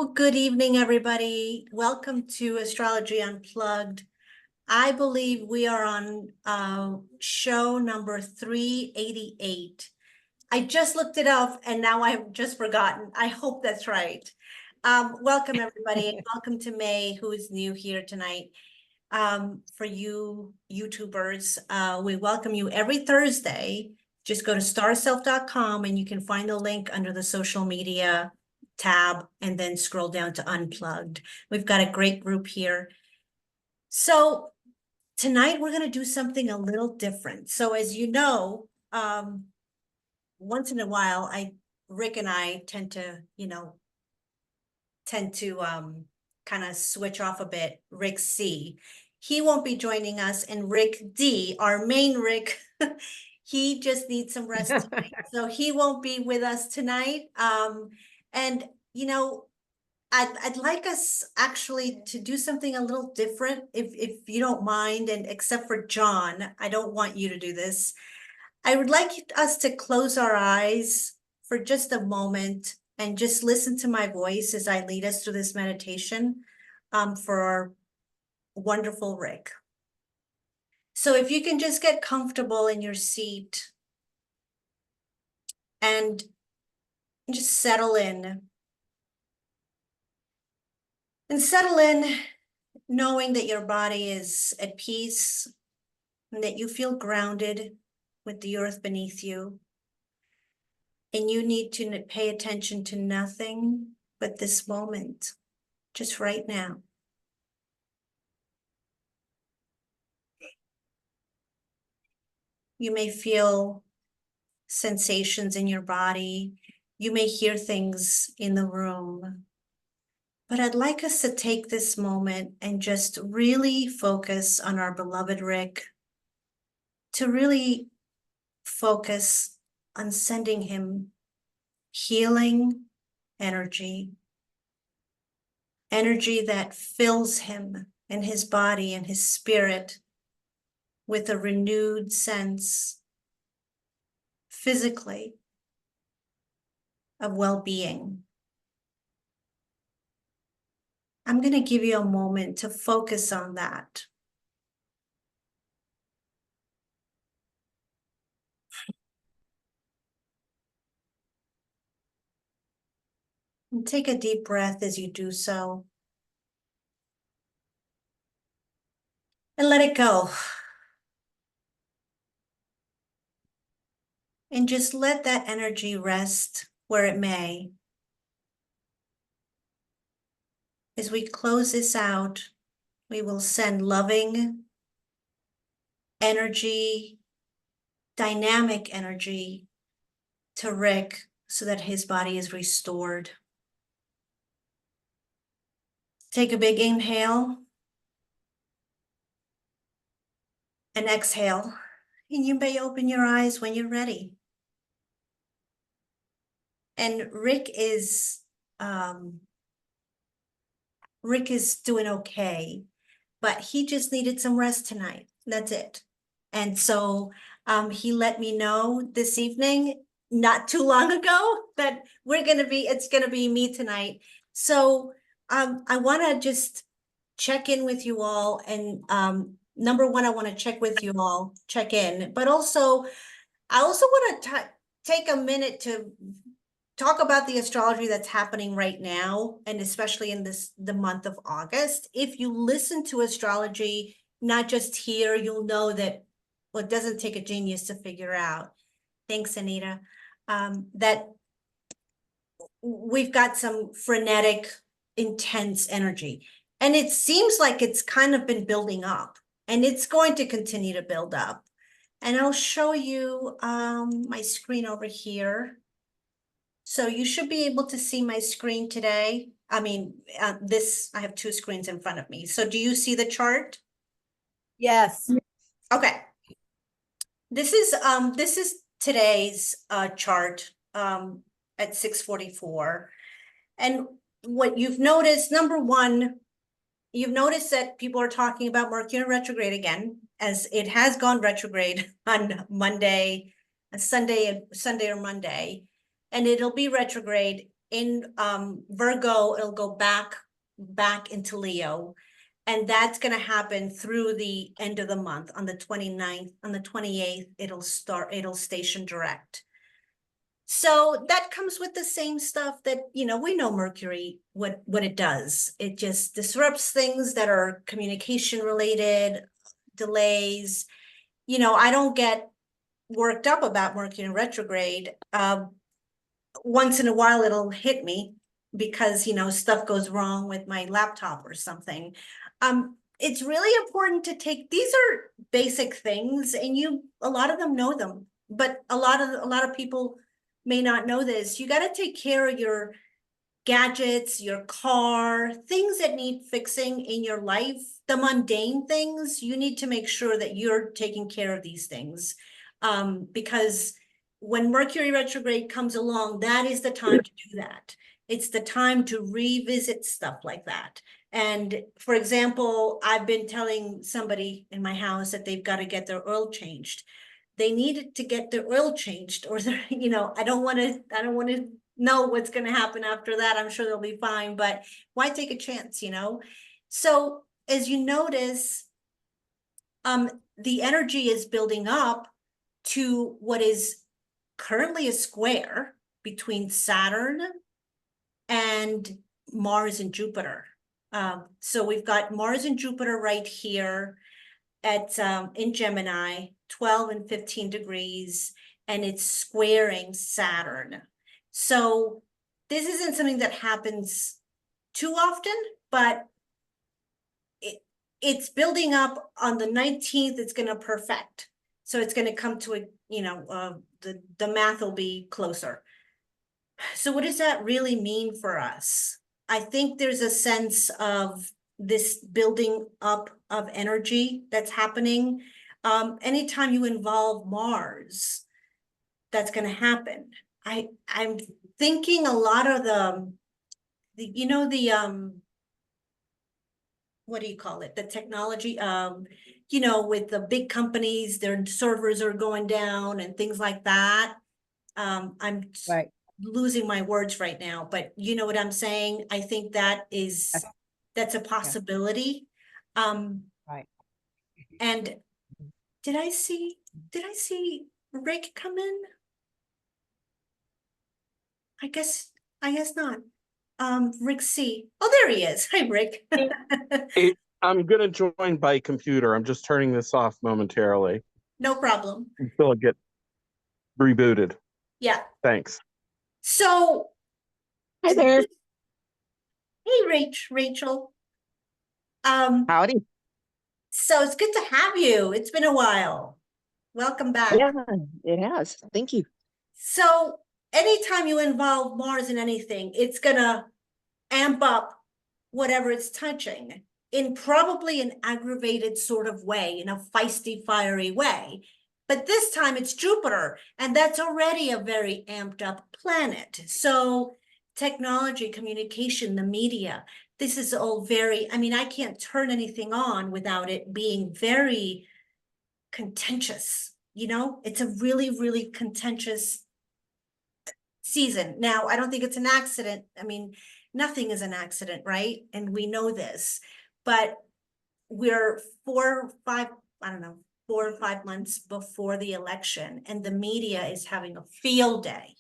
Well, good evening, everybody. Welcome to Astrology Unplugged. I believe we are on show number 388. I just looked it up and now I've just forgotten. I hope that's right. Welcome, everybody, and welcome to May, who is new here tonight. For you YouTubers, we welcome you every Thursday. Just go to starself.com and you can find the link under the social media tab and then scroll down to Unplugged. We've got a great group here. So tonight we're going to do something a little different. So as you know, once in a while, Rick and I tend to kind of switch off a bit. Rick C, he won't be joining us, and Rick D, our main Rick, he just needs some rest tonight, so he won't be with us tonight. And I'd like us actually to do something a little different, if you don't mind, and except for John, I don't want you to do this. I would like us to close our eyes for just a moment and just listen to my voice as I lead us through this meditation for our wonderful Rick. So if you can just get comfortable in your seat and just settle in. And settle in knowing that your body is at peace and that you feel grounded with the earth beneath you. And you need to pay attention to nothing but this moment, just right now. You may feel sensations in your body. You may hear things in the room. But I'd like us to take this moment and just really focus on our beloved Rick, to really focus on sending him healing energy that fills him and his body and his spirit with a renewed sense physically of well-being. I'm going to give you a moment to focus on that. And take a deep breath as you do so. And let it go. And just let that energy rest where it may. As we close this out, we will send loving energy, dynamic energy to Rick so that his body is restored. Take a big inhale and exhale, and you may open your eyes when you're ready. And Rick is doing okay, but he just needed some rest tonight. That's it. And so he let me know this evening, not too long ago, that it's gonna be me tonight. So I want to just check in with you all, and number one, I want to check in, but also I also want to take a minute to talk about the astrology that's happening right now, and especially in the month of August. If you listen to astrology, not just here, you'll know that it doesn't take a genius to figure out. Thanks, Anita. That we've got some frenetic, intense energy. And it seems like it's kind of been building up, and it's going to continue to build up. And I'll show you my screen over here. So you should be able to see my screen today. I mean, I have two screens in front of me. So do you see the chart? Yes. Okay. This is today's chart at 6:44. And what you've noticed, number one, you've noticed that people are talking about Mercury retrograde again, as it has gone retrograde on Monday, Sunday or Monday, and it'll be retrograde in Virgo, it'll go back into Leo. And that's gonna happen through the end of the month. On the 29th, on the 28th, it'll station direct. So that comes with the same stuff that, we know Mercury, what it does. It just disrupts things that are communication related, delays. I don't get worked up about Mercury in retrograde. Once in a while it'll hit me because, stuff goes wrong with my laptop or something. It's really important to these are basic things, and a lot of them know them, but a lot of people may not know this. You got to take care of your gadgets, your car, things that need fixing in your life, the mundane things. You need to make sure that you're taking care of these things, because when Mercury retrograde comes along, that is the time to do that. It's the time to revisit stuff like that. And for example, I've been telling somebody in my house that they've got to get their oil changed. They needed to get their oil changed, or they're, I don't want to know what's going to happen after that. I'm sure they'll be fine, but why take a chance, So as you notice, the energy is building up to what is currently a square between Saturn and Mars and Jupiter. So we've got Mars and Jupiter right here at in Gemini, 12 and 15 degrees, and it's squaring Saturn. So this isn't something that happens too often, but it's building up. On the 19th, it's going to perfect. So it's going to come to a, the math will be closer. So what does that really mean for us? I think there's a sense of this building up of energy that's happening. Anytime you involve Mars, that's going to happen. I'm thinking a lot of the what do you call it? The technology, with the big companies, their servers are going down and things like that. I'm Right. losing my words right now, but you know what I'm saying? I think that's a possibility. Right. And did I see Rick come in? I guess not. Rick C. Oh, there he is. Hi, Rick. I'm going to join by computer. I'm just turning this off momentarily No problem. until I get rebooted. Yeah. Thanks. So, Hi there. hey, Rachel. Howdy. So it's good to have you. It's been a while. Welcome back. Yeah, it has. Thank you. So anytime you involve Mars in anything, it's gonna amp up whatever it's touching in probably an aggravated sort of way, in a feisty, fiery way. But this time it's Jupiter, and that's already a very amped up planet. So technology, communication, the media, this is all very, I can't turn anything on without it being very contentious. It's a really, really contentious season. Now, I don't think it's an accident. Nothing is an accident, right? And we know this, but we're 4 or 5 months before the election, and the media is having a field day.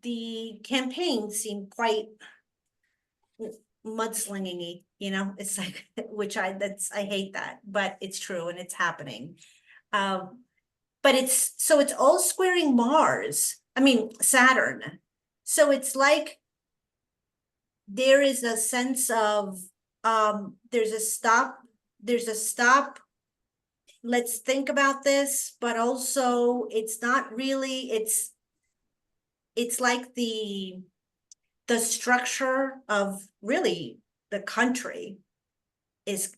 The campaign seemed quite mudslinging-y, it's like, I hate that, but it's true and it's happening. But it's all squaring Saturn. So it's like there is a sense of, there's a stop. Let's think about this, but also it's not really, it's like the structure of really the country is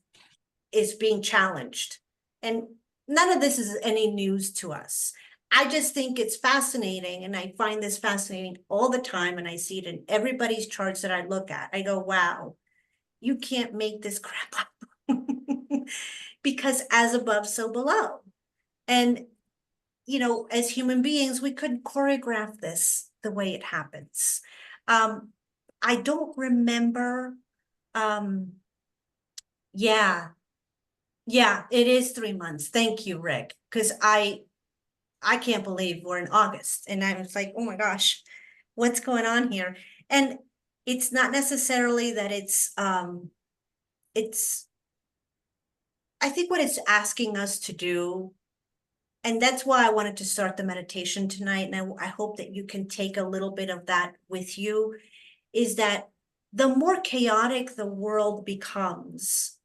being challenged. And none of this is any news to us. I just think it's fascinating, and I find this fascinating all the time, and I see it in everybody's charts that I look at. I go, wow, you can't make this crap up. Because as above, so below. And you know, as human beings, we couldn't choreograph this the way it happens. I don't remember, yeah. Yeah, it is 3 months. Thank you, Rick, because I can't believe we're in August. And I was like, oh my gosh, what's going on here? And it's not necessarily that it's, I think what it's asking us to do, and that's why I wanted to start the meditation tonight, and I hope that you can take a little bit of that with you, is that the more chaotic the world becomes,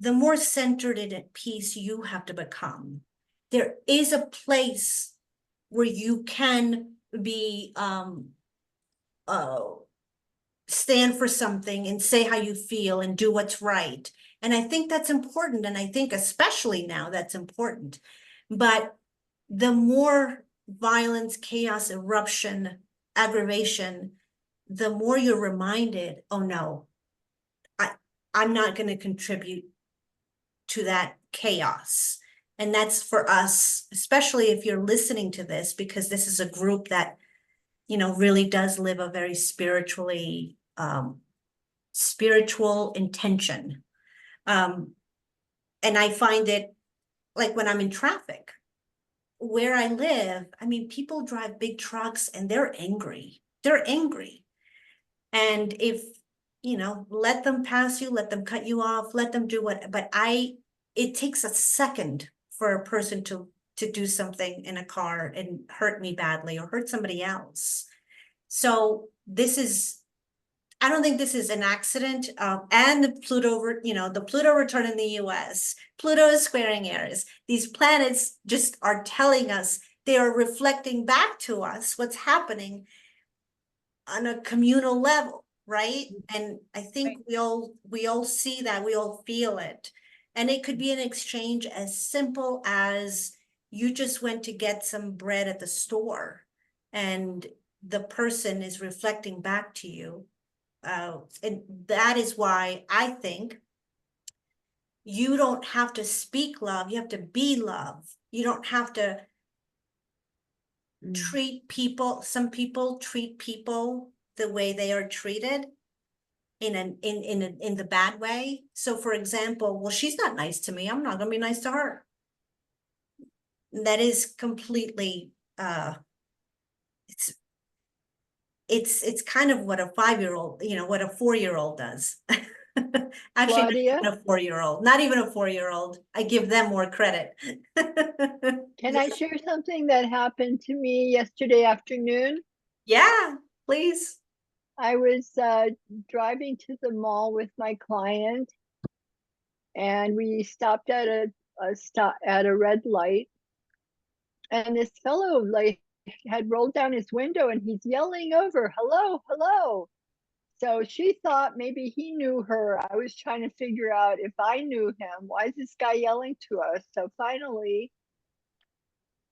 the more centered and at peace you have to become. There is a place where you can be stand for something and say how you feel and do what's right. And I think that's important. And I think especially now that's important. But the more violence, chaos, eruption, aggravation, the more you're reminded, oh no, I'm not going to contribute to that chaos. And that's for us, especially if you're listening to this, because this is a group that, you know, really does live a very spiritual intention. And I find it like when I'm in traffic, where I live, I mean, people drive big trucks and they're angry. They're angry. And if, you know, let them pass you, let them cut you off, let them do what, but it takes a second for a person to do something in a car and hurt me badly or hurt somebody else. So I don't think this is an accident. And the Pluto return in the US, Pluto is squaring Aries. These planets just are telling us, they are reflecting back to us what's happening on a communal level, right? And I think we all see that, we all feel it. And it could be an exchange as simple as you just went to get some bread at the store and the person is reflecting back to you. And that is why I think you don't have to speak love, you have to be love. You don't have to treat people, some people treat people the way they are treated in the bad way. So for example, well, she's not nice to me, I'm not gonna be nice to her. That is completely it's kind of what a 5-year-old, you know, what a 4-year-old does. Actually, Claudia? not even a 4-year-old. I give them more credit. Can I share something that happened to me yesterday afternoon? Yeah, please. I was driving to the mall with my client, and we stopped at a red light, and this fellow like had rolled down his window and he's yelling over, "Hello, hello." So she thought maybe he knew her. I was trying to figure out if I knew him. Why is this guy yelling to us? So finally,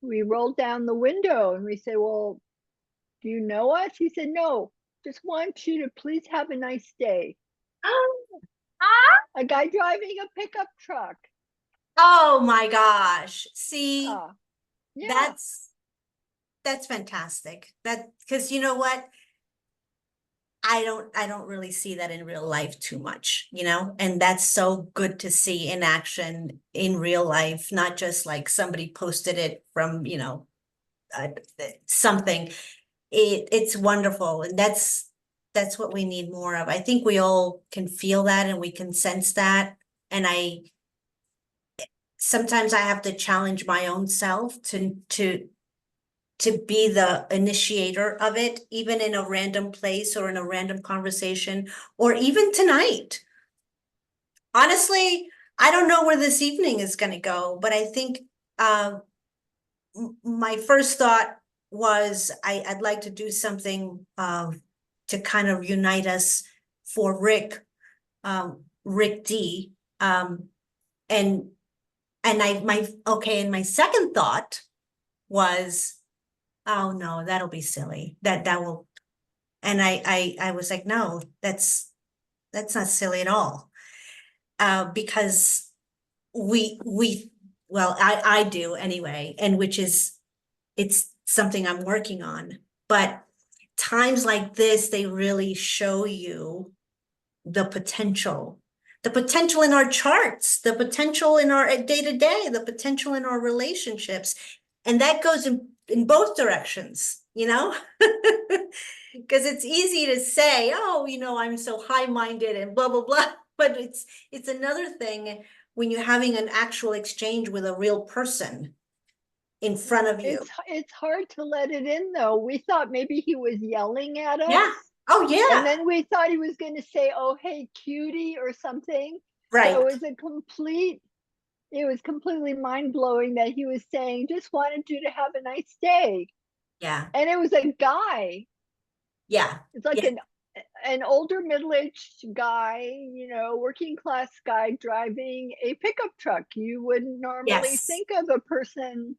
we rolled down the window and we said, "Well, do you know us?" He said, "No, just want you to please have a nice day." A guy driving a pickup truck. Oh my gosh. See, Yeah. that's fantastic. That, because you know what? I don't really see that in real life too much, you know, and that's so good to see in action in real life, not just like somebody posted it from, you know, something. It's wonderful, and that's what we need more of. I think we all can feel that and we can sense that, and sometimes I have to challenge my own self to be the initiator of it, even in a random place or in a random conversation, or even tonight. Honestly, I don't know where this evening is going to go, but I think my first thought was I'd like to do something to kind of unite us for Rick D. And my second thought was, oh no, that'll be silly. That will, and I was like, no, that's not silly at all. Because we well, I do anyway, and which is, it's something I'm working on. But times like this, they really show you the potential in our charts, the potential in our day to day, the potential in our relationships. And that goes in both directions, you know? Because it's easy to say, oh, you know, I'm so high-minded and blah, blah, blah. But it's another thing when you're having an actual exchange with a real person in front of you. It's hard to let it in though. We thought maybe he was yelling at us. Yeah. Oh, yeah. And then we thought he was going to say, "Oh, hey, cutie," or something. Right. So it was completely mind blowing that he was saying, "Just wanted you to have a nice day." Yeah. And it was a guy. Yeah. It's like Yeah. an older middle-aged guy, you know, working class guy driving a pickup truck. You wouldn't normally Yes. think of a person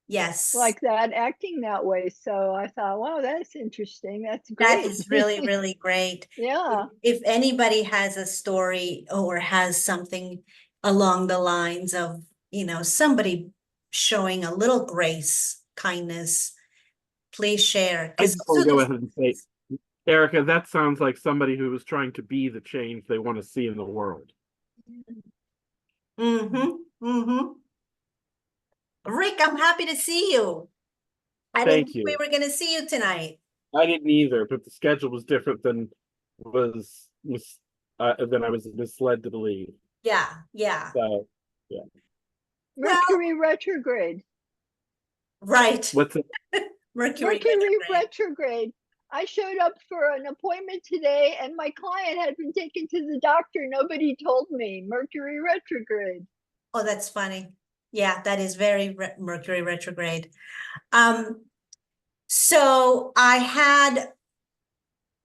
Yes. like that acting that way. So I thought, wow, that's interesting. That's That great. is really, really great. Yeah. If anybody has a story or has something along the lines of, you know, somebody showing a little grace, kindness, please share. I Because just want to go ahead and say, Erica, that sounds like somebody who was trying to be the change they want to see in the world. Rick, I'm happy to see you. I didn't Thank think you. we were going to see you tonight. I didn't either, but the schedule was different than than I was misled to believe. Yeah, yeah. So, yeah. Mercury retrograde. Right. What's it? Mercury retrograde. I showed up for an appointment today and my client had been taken to the doctor. Nobody told me. Mercury retrograde. Oh, that's funny. Yeah, that is very Mercury retrograde. So I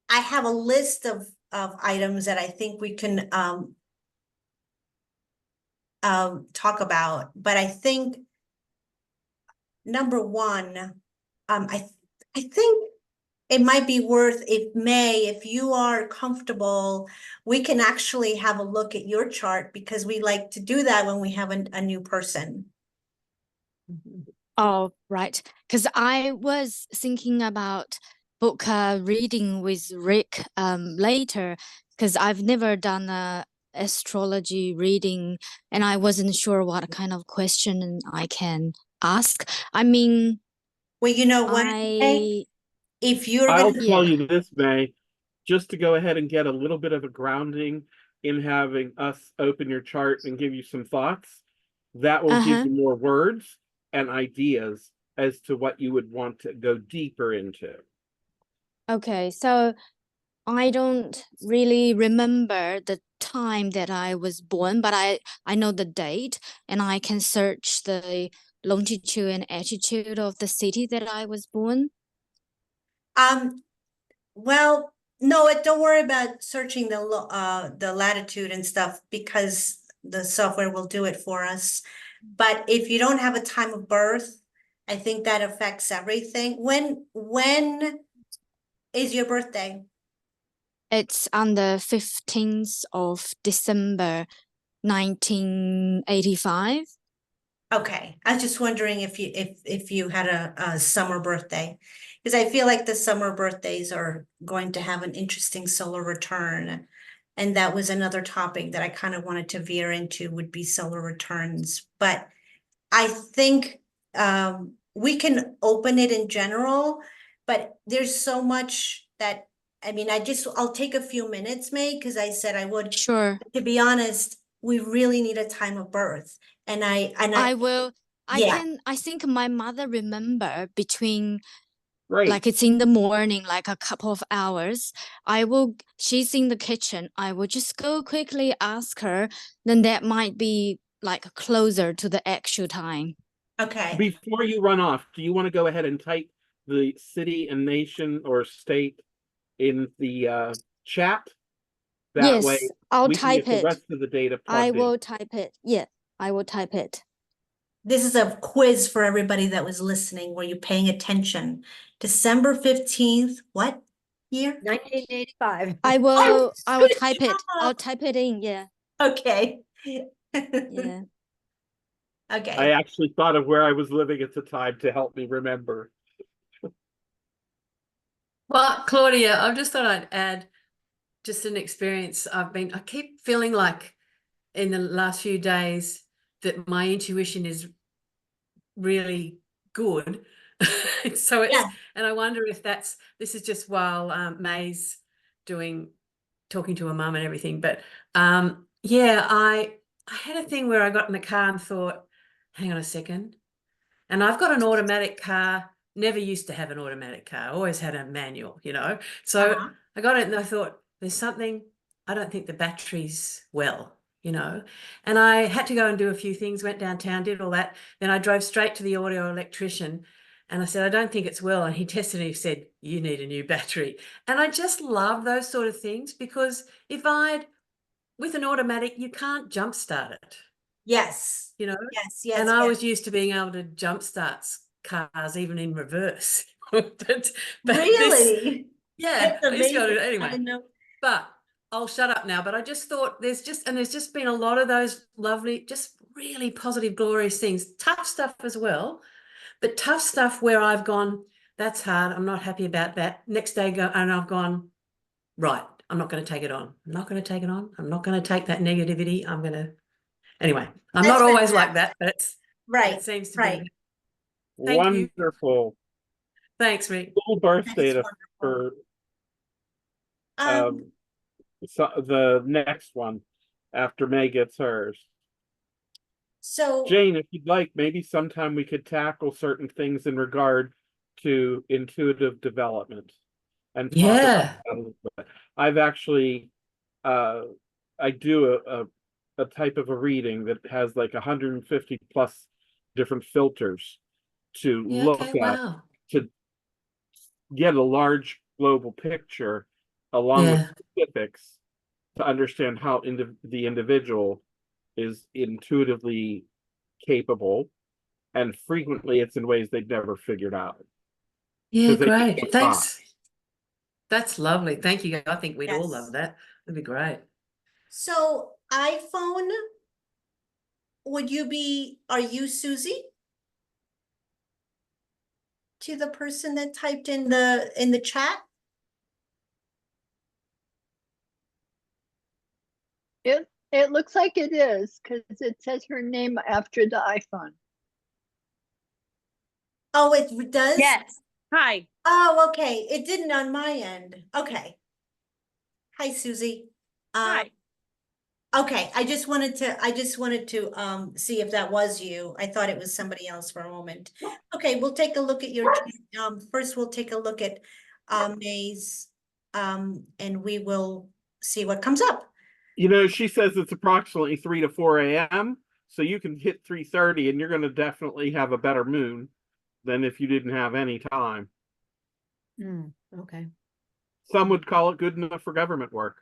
have a list of items that I think we can talk about, but I think number one, I think it might be worth, if you are comfortable, we can actually have a look at your chart because we like to do that when we have a new person. Oh, right. Because I was thinking about book reading with Rick later, because I've never done a astrology reading and I wasn't sure what kind of question I can ask. I mean, well, you know what? If you're I'll gonna, tell you this, May, just to go ahead and get a little bit of a grounding in having us open your chart and give you some thoughts, that will give you more words and ideas as to what you would want to go deeper into. Okay, so I don't really remember the time that I was born, but I know the date and I can search the longitude and altitude of the city that I was born. well, no, don't worry about searching the latitude and stuff because the software will do it for us. But if you don't have a time of birth, I think that affects everything. When is your birthday? It's on the 15th of December, 1985. Okay, I was just wondering if you had a summer birthday, because I feel like the summer birthdays are going to have an interesting solar return. And that was another topic that I kind of wanted to veer into would be solar returns. But I think we can open it in general, but there's so much that, I mean, I'll take a few minutes, May, because I said I would. Sure. To be honest, we really need a time of birth. And I will. Yeah. I think my mother remember between Right. like it's in the morning, like a couple of hours. She's in the kitchen. I will just go quickly ask her. Then that might be like closer to the actual time. Okay. Before you run off, do you want to go ahead and type the city and nation or state in the chat? That Yes, way I'll we can type get the it. rest of the data plugged I in. will type it. Yeah, I will type it. This is a quiz for everybody that was listening. Were you paying attention? December 15th, what year? 1985. I will good type it. job. I'll type it in. Yeah. Okay. Yeah. I Okay, actually thought of where I was living at the time to help me remember. Well, Claudia, I just thought I'd add just an experience I keep feeling like in the last few days that my intuition is really good. So it's, yeah, and I wonder if this is just while May's talking to her mum and everything. But yeah, I had a thing where I got in the car and thought, hang on a second. And I've got an automatic car, never used to have an automatic car, always had a manual, So Uh-huh. I got it and I thought, there's something, I don't think the battery's well, And I had to go and do a few things, went downtown, did all that. Then I drove straight to the audio electrician and I said, I don't think it's well. And he tested it, he said, you need a new battery. And I just love those sort of things because with an automatic, you can't jumpstart it, yes, you know? yes, And yes, I yes. was used to being able to jumpstart cars even in reverse. but Really? yeah, That's I used to be able to amazing. do it I anyway. didn't know. But I'll shut up now. But I just thought there's just been a lot of those lovely, just really positive, glorious things. Tough stuff as well, but tough stuff where I've gone, that's hard. I'm not happy about that. Next day and I've gone, right, I'm not going to take it on. I'm not going to take it on. I'm not going to take that negativity. Anyway, I'm That's not always like fantastic. that, but it Right, seems to right. be. Thank you. Wonderful. Thanks, Rick. Full That birthday is to, wonderful. for Um, the next one after May gets hers. so, Jane, if you'd like, maybe sometime we could tackle certain things in regard to intuitive development and talk about Yeah. that a little bit. I've actually, I do a type of a reading that has like 150 plus different filters to Yeah. look Okay. at Wow. to get a large global picture along with Yeah. specifics to understand how the individual is intuitively capable, and frequently it's in ways they've never figured out Yeah. because they just Great. don't try. Thanks. That's lovely. Thank you. I think we'd all yes. love that. That'd be great. So iPhone, are you Susie? To the person that typed in the chat? It looks like it is because it says her name after the iPhone. Oh, it does? Yes. Hi. Oh, okay. It didn't on my end. Okay. Hi, Susie. Hi. Okay, I just wanted to see if that was you. I thought it was somebody else for a moment. Okay, we'll take a look at your first we'll take a look at May's and we will see what comes up. She says it's approximately 3 to 4 a.m. So you can hit 3:30 and you're going to definitely have a better moon than if you didn't have any time. Okay. Some would call it good enough for government work.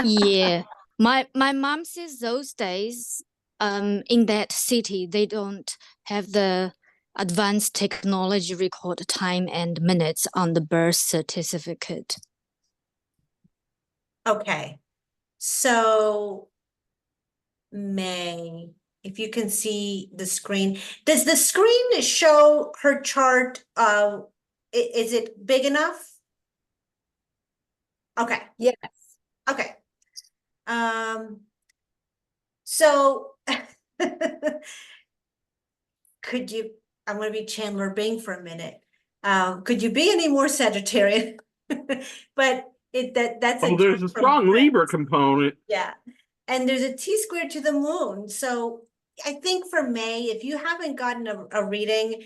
Yeah. My mom says those days, in that city, they don't have the advanced technology record time and minutes on the birth certificate. Okay, so May, if you can see the screen, does the screen show her chart? Is it big enough? Okay. Yes. Okay. So could you, I'm gonna be Chandler Bing for a minute. Could you be any more Sagittarian? But that's Oh, there's a strong Libra component. Yeah. And there's a T squared to the moon. So I think for May, if you haven't gotten a reading,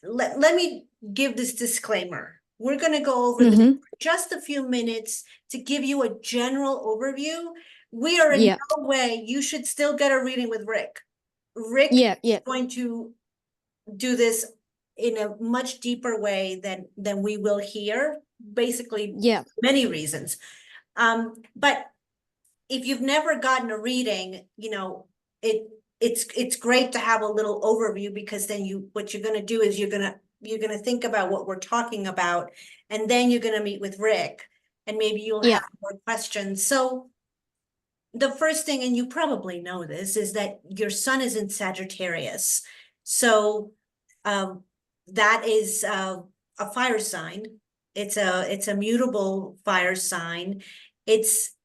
let me give this disclaimer. We're going to go over this for just a few minutes to give you a general overview. We are in no way, you should still get a reading with Rick. Rick is going to do this in a much deeper way than we will here, basically many reasons. But if you've never gotten a reading, it's great to have a little overview, because then what you're going to do is you're going to think about what we're talking about, and then you're going to meet with Rick and maybe you'll have more questions. So the first thing, and you probably know this, is that your sun is in Sagittarius. So that is a fire sign. It's a mutable fire sign. It's,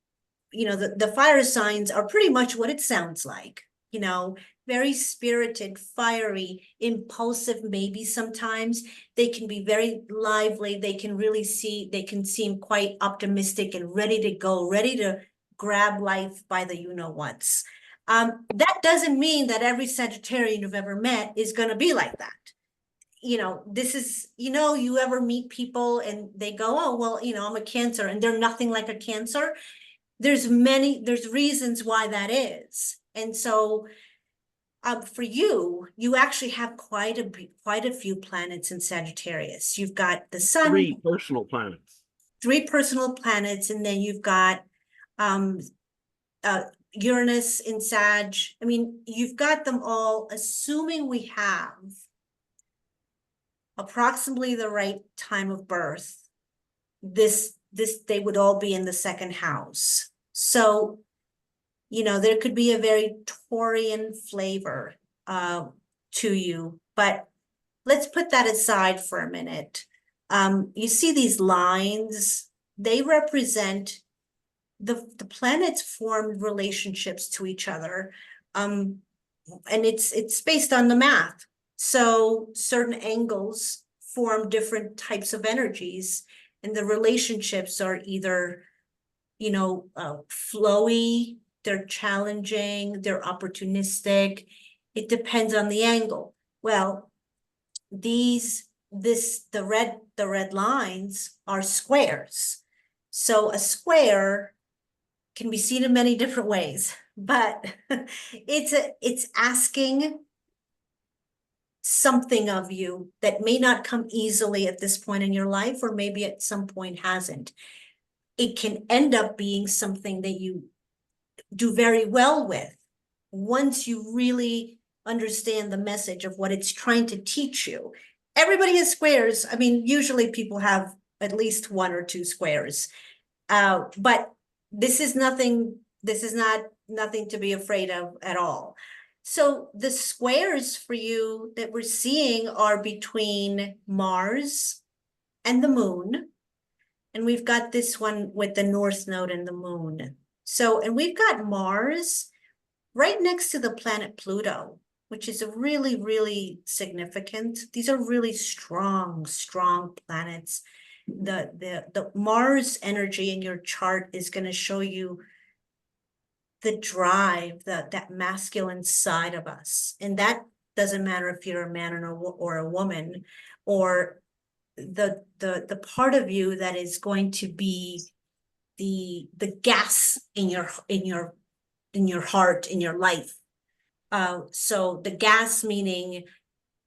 you know, the fire signs are pretty much what it sounds like, you know, very spirited, fiery, impulsive, maybe sometimes. They can be very lively. They can seem quite optimistic and ready to go, ready to grab life by the you-know-whats. That doesn't mean that every Sagittarian you've ever met is going to be like that. You know, this is, you know, you ever meet people and they go, oh, well, you know, I'm a Cancer, and they're nothing like a Cancer. There's reasons why that is. And so for you, you actually have quite a few planets in Sagittarius. You've got the sun, 3 personal planets. 3 personal planets, and then you've got Uranus in Sag. I mean, you've got them all, assuming we have approximately the right time of birth. They would all be in the 2nd house. So, you know, there could be a very Taurian flavor to you, but let's put that aside for a minute. You see these lines, they represent the planets formed relationships to each other. And it's based on the math. So certain angles form different types of energies, and the relationships are either, you know, flowy, they're challenging, they're opportunistic. It depends on the angle. Well, the red lines are squares. So a square can be seen in many different ways, but it's asking something of you that may not come easily at this point in your life, or maybe at some point hasn't. It can end up being something that you do very well with once you really understand the message of what it's trying to teach you. Everybody has squares. I mean, usually people have at least 1 or 2 squares, but this is not nothing to be afraid of at all. So the squares for you that we're seeing are between Mars and the moon. And we've got this one with the North Node and the moon. So, and we've got Mars right next to the planet Pluto, which is a really, really significant. These are really strong planets. The Mars energy in your chart is going to show you the drive, that masculine side of us. And that doesn't matter if you're a man or a woman, or the part of you that is going to be the gas in your heart, in your life. So the gas meaning,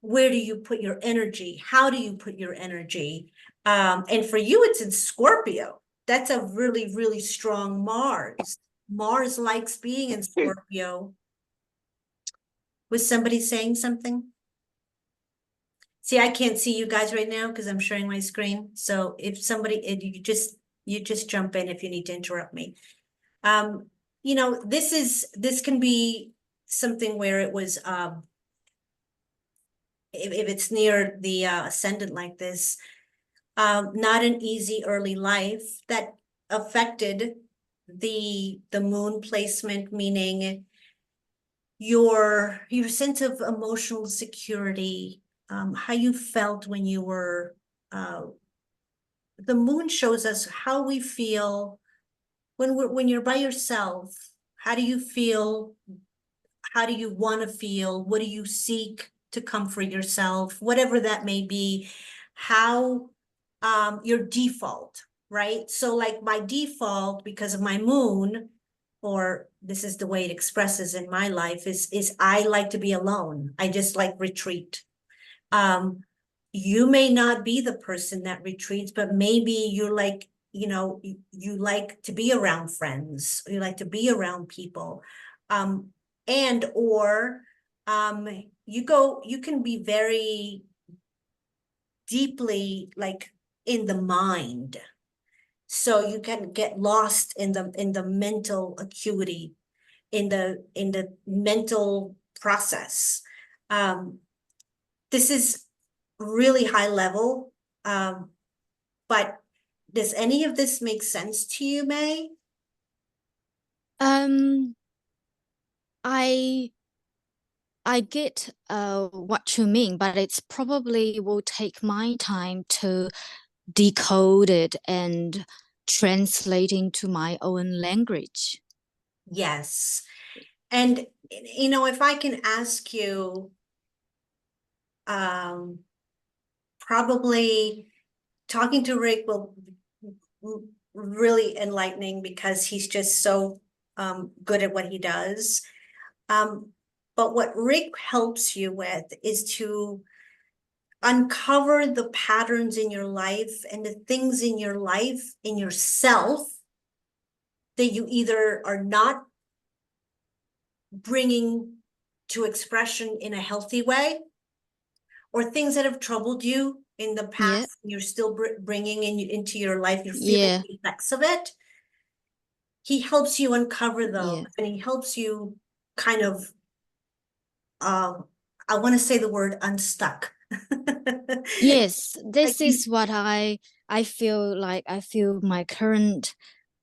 where do you put your energy? How do you put your energy? And for you, it's in Scorpio. That's a really, really strong Mars. Mars likes being in Scorpio. Was somebody saying something? See, I can't see you guys right now because I'm sharing my screen. So if you just jump in if you need to interrupt me. You know, this can be something where it was, if it's near the ascendant like this, not an easy early life that affected the moon placement, meaning your sense of emotional security, how you felt when you were, the moon shows us how we feel when you're by yourself. How do you feel? How do you want to feel? What do you seek to comfort yourself? Whatever that may be, how your default, right? So like my default, because of my moon, or this is the way it expresses in my life, is I like to be alone. I just like retreat. You may not be the person that retreats, but maybe you're like, you know, you like to be around friends, you like to be around people. And or you can be very deeply like in the mind. So you can get lost in the mental acuity, in the mental process. This is really high level, but does any of this make sense to you, May? I get what you mean, but it's probably will take my time to decode it and translate into my own language. Yes. And, you know, if I can ask you, probably talking to Rick will really enlightening because he's just so good at what he does. But what Rick helps you with is to uncover the patterns in your life and the things in your life, in yourself, that you either are not bringing to expression in a healthy way, or things that have troubled you in the Yeah. past, you're still bringing into your life, you're feeling Yeah. the effects of it. He helps you uncover those, Yeah. and he helps you kind of, I want to say the word unstuck. Yes, Like this is what I feel like. I feel my current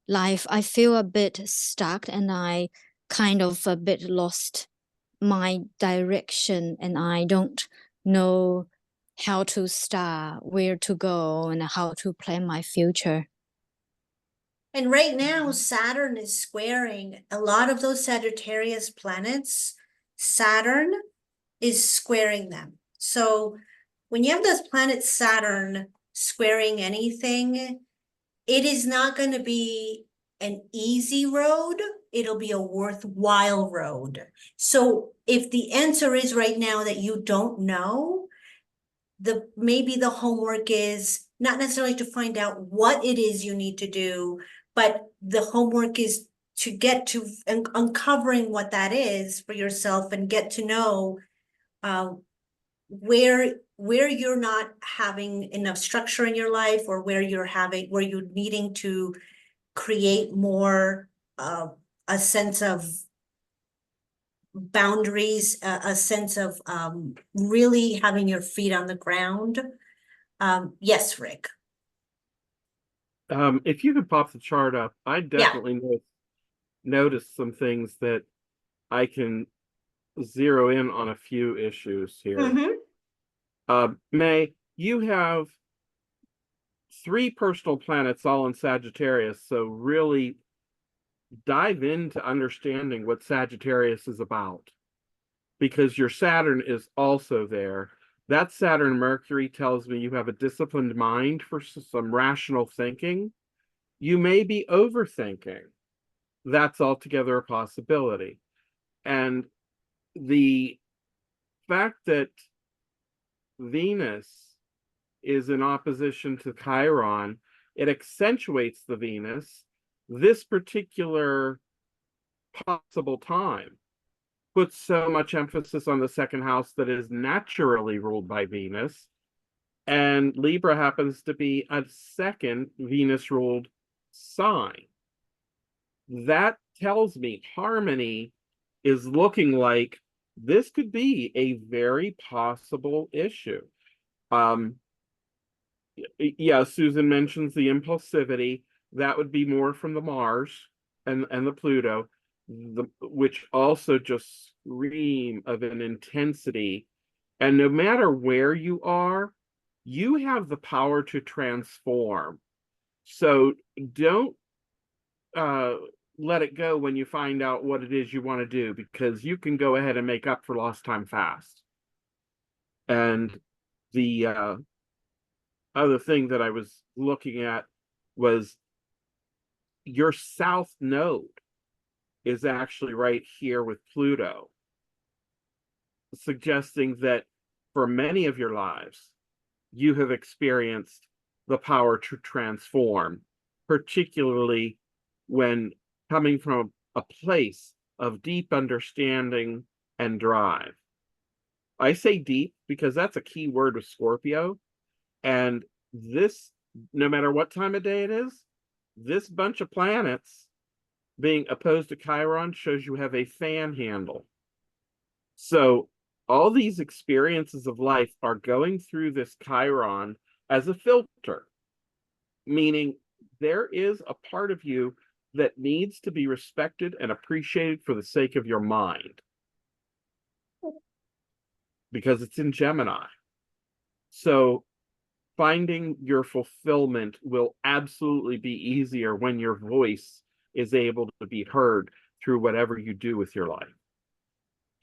life, I feel a bit stuck and I kind of a bit lost my direction, and I don't know how to start, where to go, and how to plan my future. And right now, Saturn is squaring a lot of those Sagittarius planets. Saturn is squaring them. So when you have this planet Saturn squaring anything, it is not going to be an easy road. It'll be a worthwhile road. So if the answer is right now that you don't know, maybe the homework is not necessarily to find out what it is you need to do, but the homework is to get to uncovering what that is for yourself and get to know where you're not having enough structure in your life, or where you're needing to create more a sense of boundaries, a sense of really having your feet on the ground. Yes, Rick. If you could pop the chart up, I Yeah. definitely noticed some things that I can zero in on a few issues here. Mm-hmm. May, you have 3 personal planets all in Sagittarius, so really dive into understanding what Sagittarius is about, because your Saturn is also there. That Saturn Mercury tells me you have a disciplined mind for some rational thinking. You may be overthinking. That's altogether a possibility. And the fact that Venus is in opposition to Chiron, it accentuates the Venus. This particular possible time puts so much emphasis on the second house that is naturally ruled by Venus. And Libra happens to be a second Venus ruled sign. That tells me harmony is looking like this could be a very possible issue. Yeah, Susan mentions the impulsivity. That would be more from the Mars and the Pluto, which also just scream of an intensity. And no matter where you are, you have the power to transform. So don't let it go when you find out what it is you want to do, because you can go ahead and make up for lost time fast. And the other thing that I was looking at was your south node is actually right here with Pluto, suggesting that for many of your lives, you have experienced the power to transform, particularly when coming from a place of deep understanding and drive. I say deep because that's a key word with Scorpio. And this, no matter what time of day it is, This bunch of planets being opposed to Chiron shows you have a fan handle. So all these experiences of life are going through this Chiron as a filter, meaning there is a part of you that needs to be respected and appreciated for the sake of your mind, because it's in Gemini. So finding your fulfillment will absolutely be easier when your voice is able to be heard through whatever you do with your life.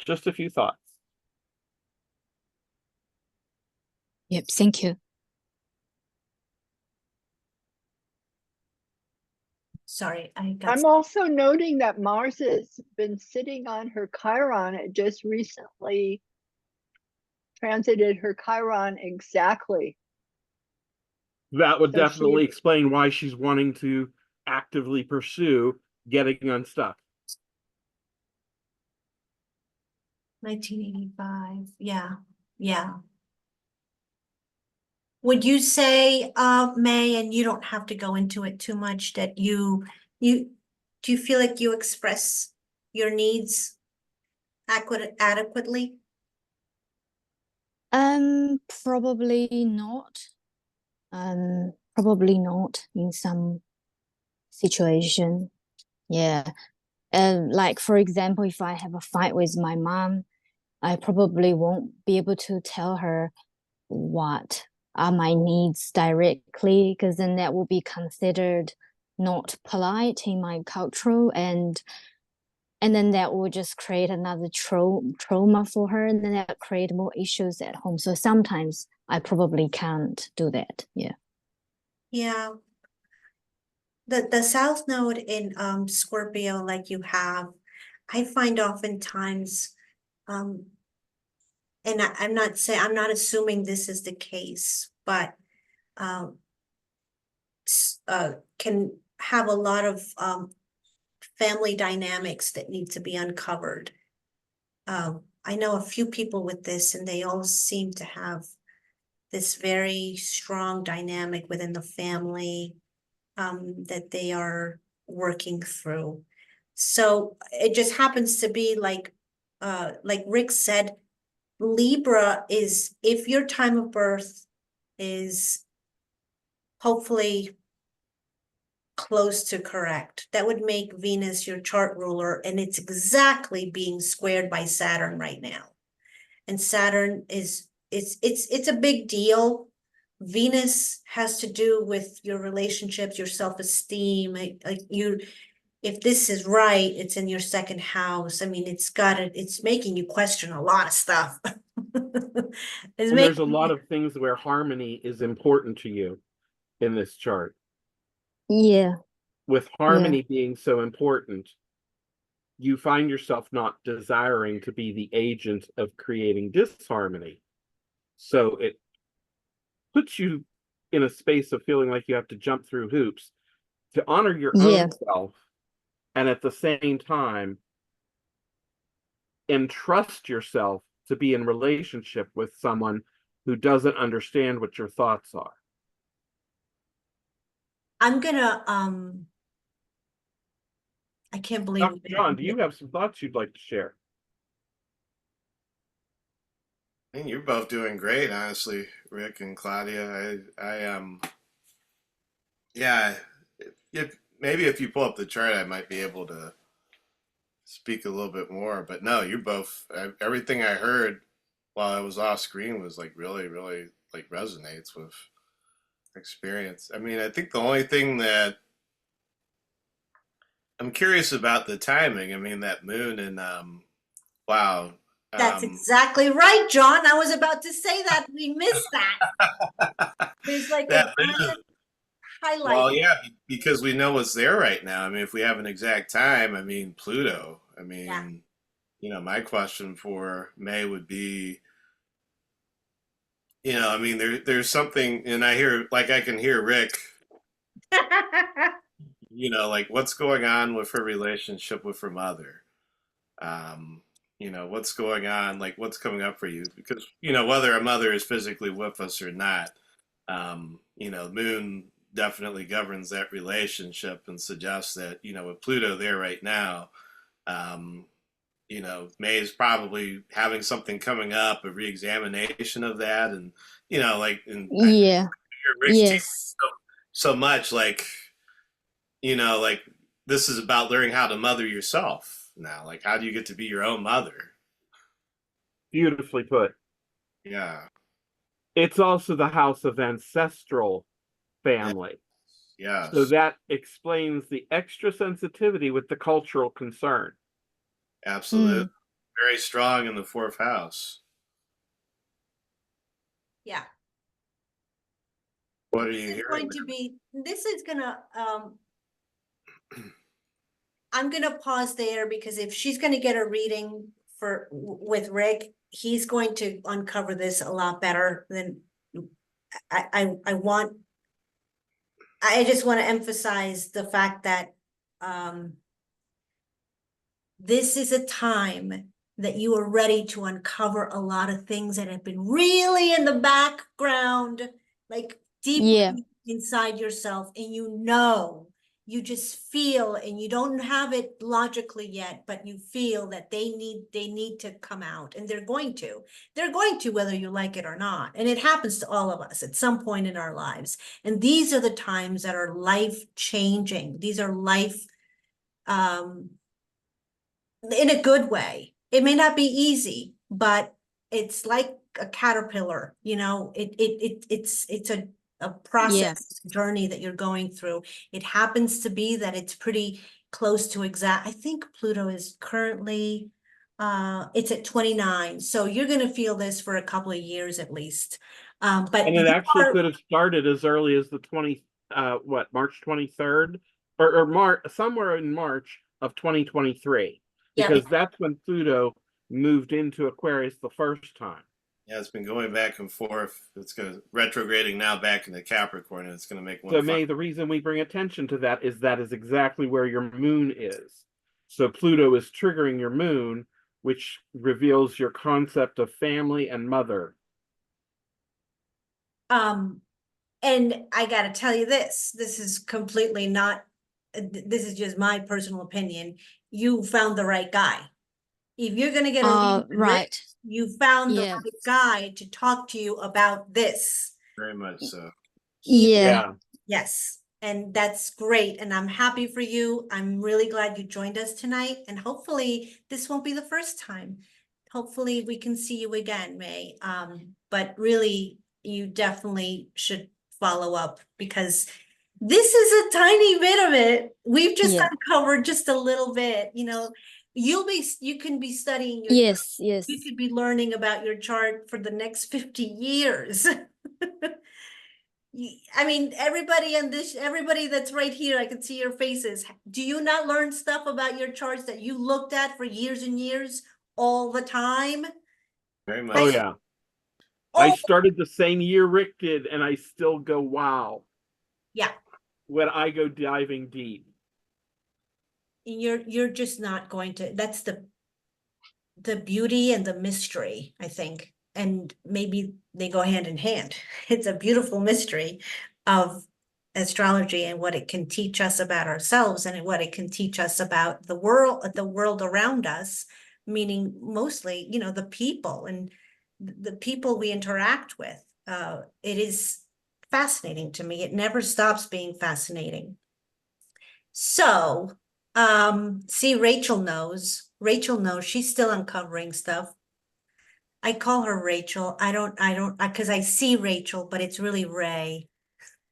Just a few thoughts. Yep, thank you. Sorry, I got. I'm also noting that Mars has been sitting on her Chiron. It just recently transited her Chiron exactly. That would So definitely explain why she's wanting to actively pursue getting unstuck. 1985. Yeah, yeah. Would you say, May, and you don't have to go into it too much, that you do you feel like you express your needs adequately? Probably not. Probably not in some situation. Yeah. Like for example, if I have a fight with my mom, I probably won't be able to tell her what are my needs directly, because then that will be considered not polite in my cultural, and then that will just create another trauma for her, and then that create more issues at home. So sometimes I probably can't do that. Yeah. Yeah. The South Node in Scorpio, like you have, I find oftentimes, and I'm not saying, I'm not assuming this is the case, but um can have a lot of family dynamics that need to be uncovered. I know a few people with this, and they all seem to have this very strong dynamic within the family that they are working through. So it just happens to be like Rick said, Libra is, if your time of birth is hopefully close to correct, that would make Venus your chart ruler, and it's exactly being squared by Saturn right now. And Saturn is, it's a big deal. Venus has to do with your relationships, your self-esteem, like you, if this is right, it's in your second house. I mean, it's making you question a lot of stuff. And there's a lot of things where harmony is important to you in this chart. Yeah. With harmony being so important, you find yourself not desiring to be the agent of creating disharmony. So it puts you in a space of feeling like you have to jump through hoops to honor your own self, and at the same time entrust yourself to be in relationship with someone who doesn't understand what your thoughts are. I'm gonna I can't believe Dr. John, do you have some thoughts you'd like to share? I think you're both doing great, honestly, Rick and Claudia. Yeah, if maybe if you pull up the chart, I might be able to speak a little bit more. But no, you both, everything I heard while I was off screen was like really, really like resonates with experience. I mean, I think the only thing that I'm curious about the timing. I mean, that moon and wow. That's exactly right, John. I was about to say that. We missed that. There's like that a moon, highlight. well, yeah, because we know what's there right now. I mean, if we have an exact time, I mean, Pluto. I mean, you know, my question for May would be, you know, I mean, there's something, and I hear, like, I can hear Rick, you know, like what's going on with her relationship with her mother. You know, what's going on, like what's coming up for you? Because, you know, whether a mother is physically with us or not, you know, moon definitely governs that relationship and suggests that, with Pluto there right now, May is probably having something coming up, a reexamination of that. And, I Yeah. hear Rick's teaching Yes. so much, like this is about learning how to mother yourself now. Like, how do you get to be your own mother? Beautifully put. Yeah. It's also the house of ancestral family. Yes. So that explains the extra sensitivity with the cultural concern. Absolutely. Very strong in the fourth house. Yeah. What are This you is hearing? going to be, this is gonna, I'm gonna pause there because if she's gonna get a reading with Rick, he's going to uncover this a lot better than I just want to emphasize the fact that this is a time that you are ready to uncover a lot of things that have been really in the background, like deep inside yourself, and you just feel, and you don't have it logically yet, but you feel that they need to come out, and they're going to whether you like it or not. And it happens to all of us at some point in our lives. And these are the times that are life changing. These are life in a good way. It may not be easy, but it's like a caterpillar, it's a process journey that you're going through. It happens to be that it's pretty close to exact. I think Pluto is currently it's at 29. So you're going to feel this for a couple of years at least. But And it actually could have started as early as the March 23rd or March, somewhere in March of 2023, because that's when Pluto moved into Aquarius the first time. Yeah, it's been going back and forth. It's going to retrograding now back into Capricorn, and it's going to make one. So May, the reason we bring attention to that is exactly where your moon is. So Pluto is triggering your moon, which reveals your concept of family and mother. And I got to tell you this is completely not, this is just my personal opinion. You found the right guy. If you're going to get a right, you found the right guy to talk to you about this. Very much so. Yes. And that's great. And I'm happy for you. I'm really glad you joined us tonight. And hopefully this won't be the first time. Hopefully we can see you again, May. But really, you definitely should follow up, because this is a tiny bit of it. We've just uncovered just a little bit, you can be studying your chart. You could be learning about your chart for the next 50 years. I mean, everybody that's right here, I can see your faces. Do you not learn stuff about your charts that you looked at for years and years all the time? Very much. Oh, yeah. I started the same year Rick did, and I still go, wow. Yeah. When I go diving deep. You're just not going to, that's the beauty and the mystery, I think. And maybe they go hand in hand. It's a beautiful mystery of astrology and what it can teach us about ourselves and what it can teach us about the world around us, meaning mostly, the people and the people we interact with. It is fascinating to me. It never stops being fascinating. So, see, Rachel knows, she's still uncovering stuff. I call her Rachel. I don't, because I see Rachel, but it's really Ray.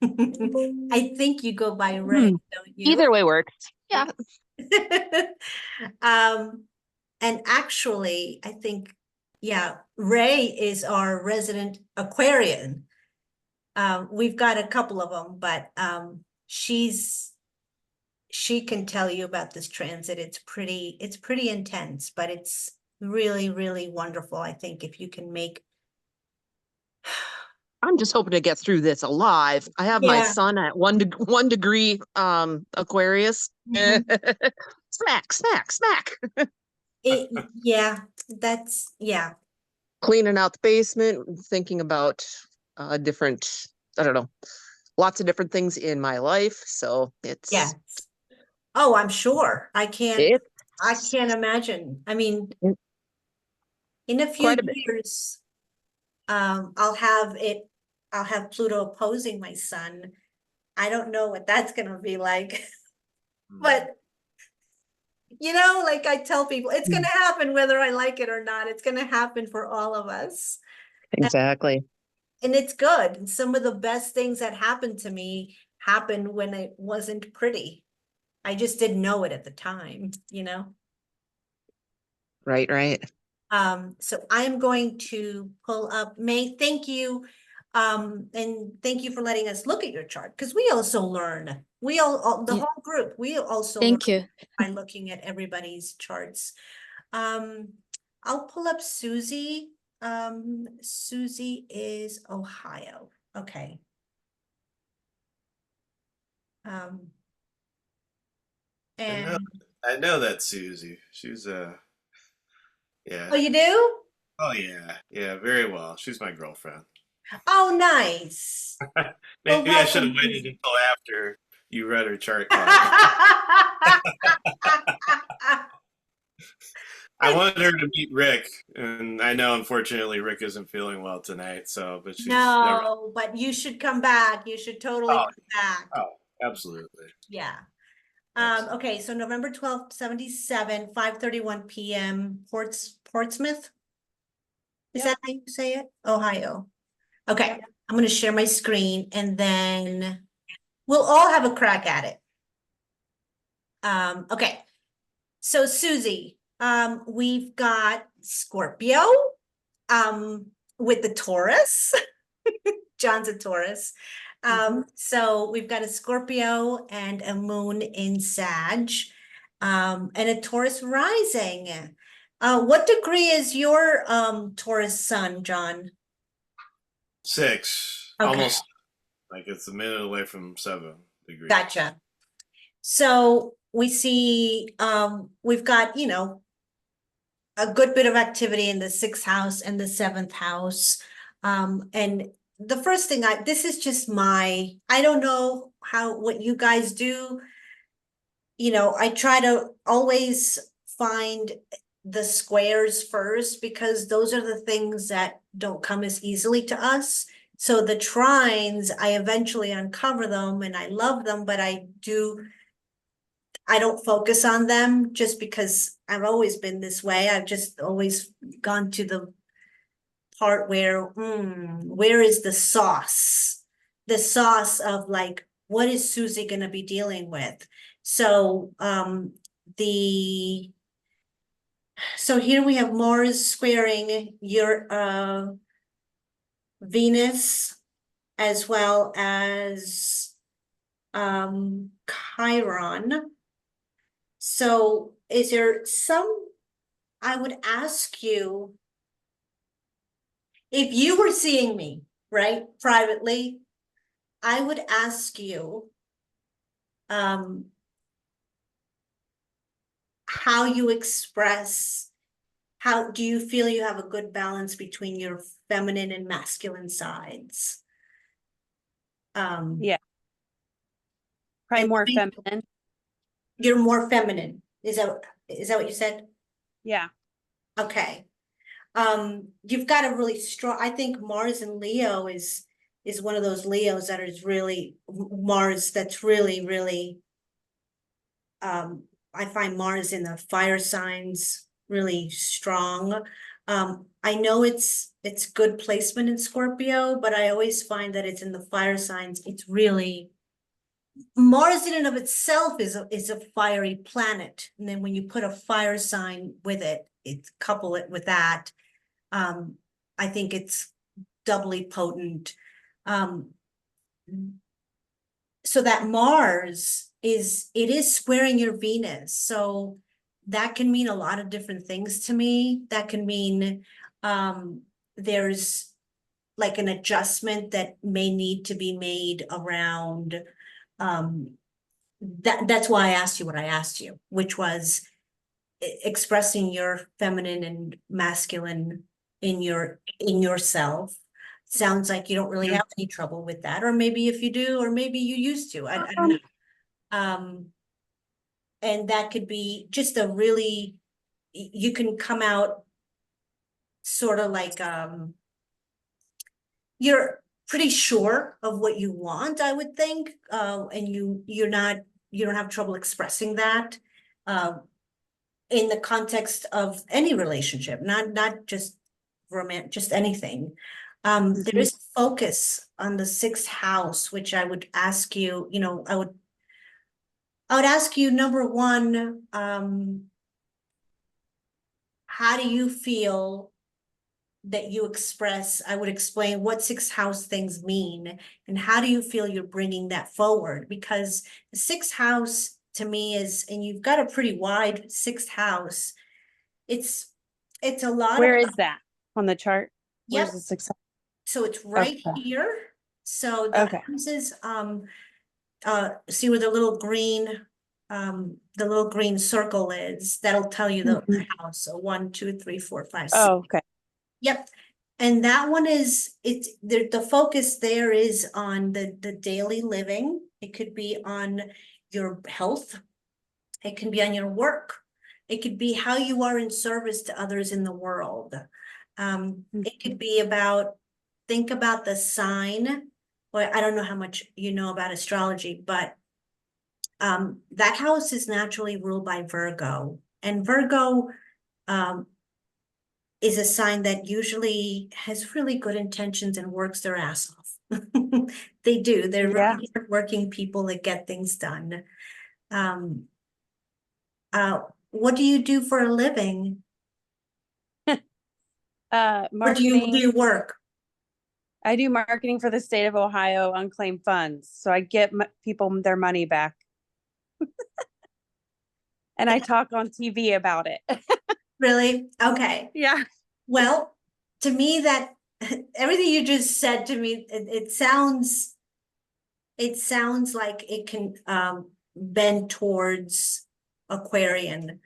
I think you go by Ray, don't you? Either way works. Yeah. And actually, I think, Ray is our resident Aquarian. We've got a couple of them, but she can tell you about this transit. It's pretty intense, but it's really, really wonderful. I think if you can make. I'm just hoping to get through this alive. I have my son at 1 degree Aquarius. Smack. Cleaning out the basement, thinking about different, I don't know, lots of different things in my life. So it's, Yes. Oh, I'm sure. I can't it's imagine. I mean, in a few quite a bit. years, I'll have Pluto opposing my sun. I don't know what that's gonna be like, but like I tell people, it's gonna happen whether I like it or not. It's gonna happen for all of us. Exactly. And it's good. And some of the best things that happened to me happened when it wasn't pretty. I just didn't know it at the time, Right, right. So I'm going to pull up May. Thank you. And thank you for letting us look at your chart, because we also learn. The Yeah. whole group, we also Thank learn you. by looking at everybody's charts. I'll pull up Susie. Susie is Ohio. Okay. And I know that Susie. She's yeah. oh, you do? Oh yeah, yeah, very well. She's my girlfriend. Oh, nice. Well, Maybe I should have welcome, waited Susie. until after you read her chart, Claudia. I wanted her to meet Rick, and I know unfortunately Rick isn't feeling well tonight. So, but she's never. No, but you should come back. You should totally Oh, come back. oh, absolutely. Yeah. Absolutely. Okay, so November 12th, 77, 5:31 p.m. Portsmouth. Is that how you say it? Ohio. Okay, I'm gonna share my screen and then we'll all have a crack at it. Okay. So Susie, we've got Scorpio, with the Taurus. John's a Taurus. So we've got a Scorpio and a moon in Sag, and a Taurus rising. What degree is your Taurus sun, John? 6, Okay. almost like it's a minute away from 7 degrees. Gotcha. So we see we've got, a good bit of activity in the 6th house and the 7th house. And the first thing this is just I don't know what you guys do. I try to always find the squares first, because those are the things that don't come as easily to us. So the trines, I eventually uncover them and I love them, but I don't focus on them just because I've always been this way. I've just always gone to the part where is the sauce? The sauce of like, what is Susie going to be dealing with? So, so here we have Mars squaring your Venus, as well as Chiron. So is there I would ask you, if you were seeing me, right, privately, I would ask you how you express, how do you feel you have a good balance between your feminine and masculine sides? Yeah. Probably and more think feminine. You're more feminine. Is that what you said? Yeah. Okay. You've got a really strong, I think Mars in Leo is one of those Leos that is really Mars that's really, really, I find Mars in the fire signs really strong. I know it's good placement in Scorpio, but I always find that it's in the fire signs. It's really, Mars in and of itself is a fiery planet. And then when you put a fire sign with it, couple it with that. I think it's doubly potent. So that Mars is squaring your Venus. So that can mean a lot of different things to me. That can mean there's like an adjustment that may need to be made around that's why I asked you what I asked you, which was expressing your feminine and masculine in yourself. sounds like you don't really Yeah. have any trouble with that, or maybe if you do, or maybe you used to, I don't know. And that could be just a really, you can come out sort of like, you're pretty sure of what you want, I would think, and you don't have trouble expressing that, in the context of any relationship, not just just anything. There is focus on the sixth house, which I would ask you, I would ask you, number one, how do you feel that you express? I would explain what sixth house things mean, and how do you feel you're bringing that forward? Because the sixth house to me is, and you've got a pretty wide sixth house. It's a lot Where of, is that on the chart? yep. Where's the success? So it's right Okay. here. So the Okay. houses, see where the little green circle is, that'll tell you the house. So 1, 2, 3, 4, 5, 6. Oh, okay. Yep. And that one is, the focus there is on the daily living. It could be on your health. It can be on your work. It could be how you are in service to others in the world. It could be about, think about the sign. Well, I don't know how much you know about astrology, but that house is naturally ruled by Virgo. And Virgo is a sign that usually has really good intentions and works their ass off. They do. They're Yeah. really hardworking people that get things done. What do you do for a living? Or do Marketing. you work? I do marketing for the state of Ohio unclaimed funds. So I get people their money back. And I talk on TV about it. Really? Okay. Yeah. Well, to me, that everything you just said to me, it sounds like it can bend towards Aquarian.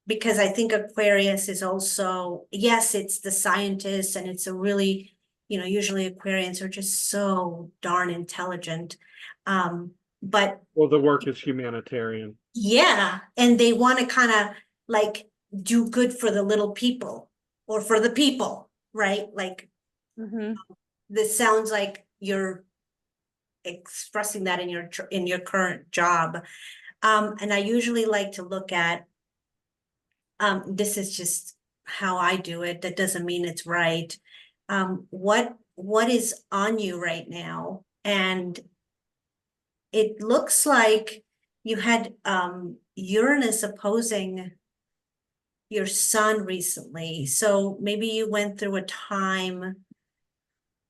Because I think Aquarius is also, yes, it's the scientist, and it's a really, usually Aquarians are just so darn intelligent. But Well, the work is humanitarian. yeah, and they want to kind of like do good for the little people or for the people, right? Like, this sounds like you're expressing that in your current job. And I usually like to look at, this is just how I do it. That doesn't mean it's right. What is on you right now? And it looks like you had Uranus opposing your sun recently. So maybe you went through a time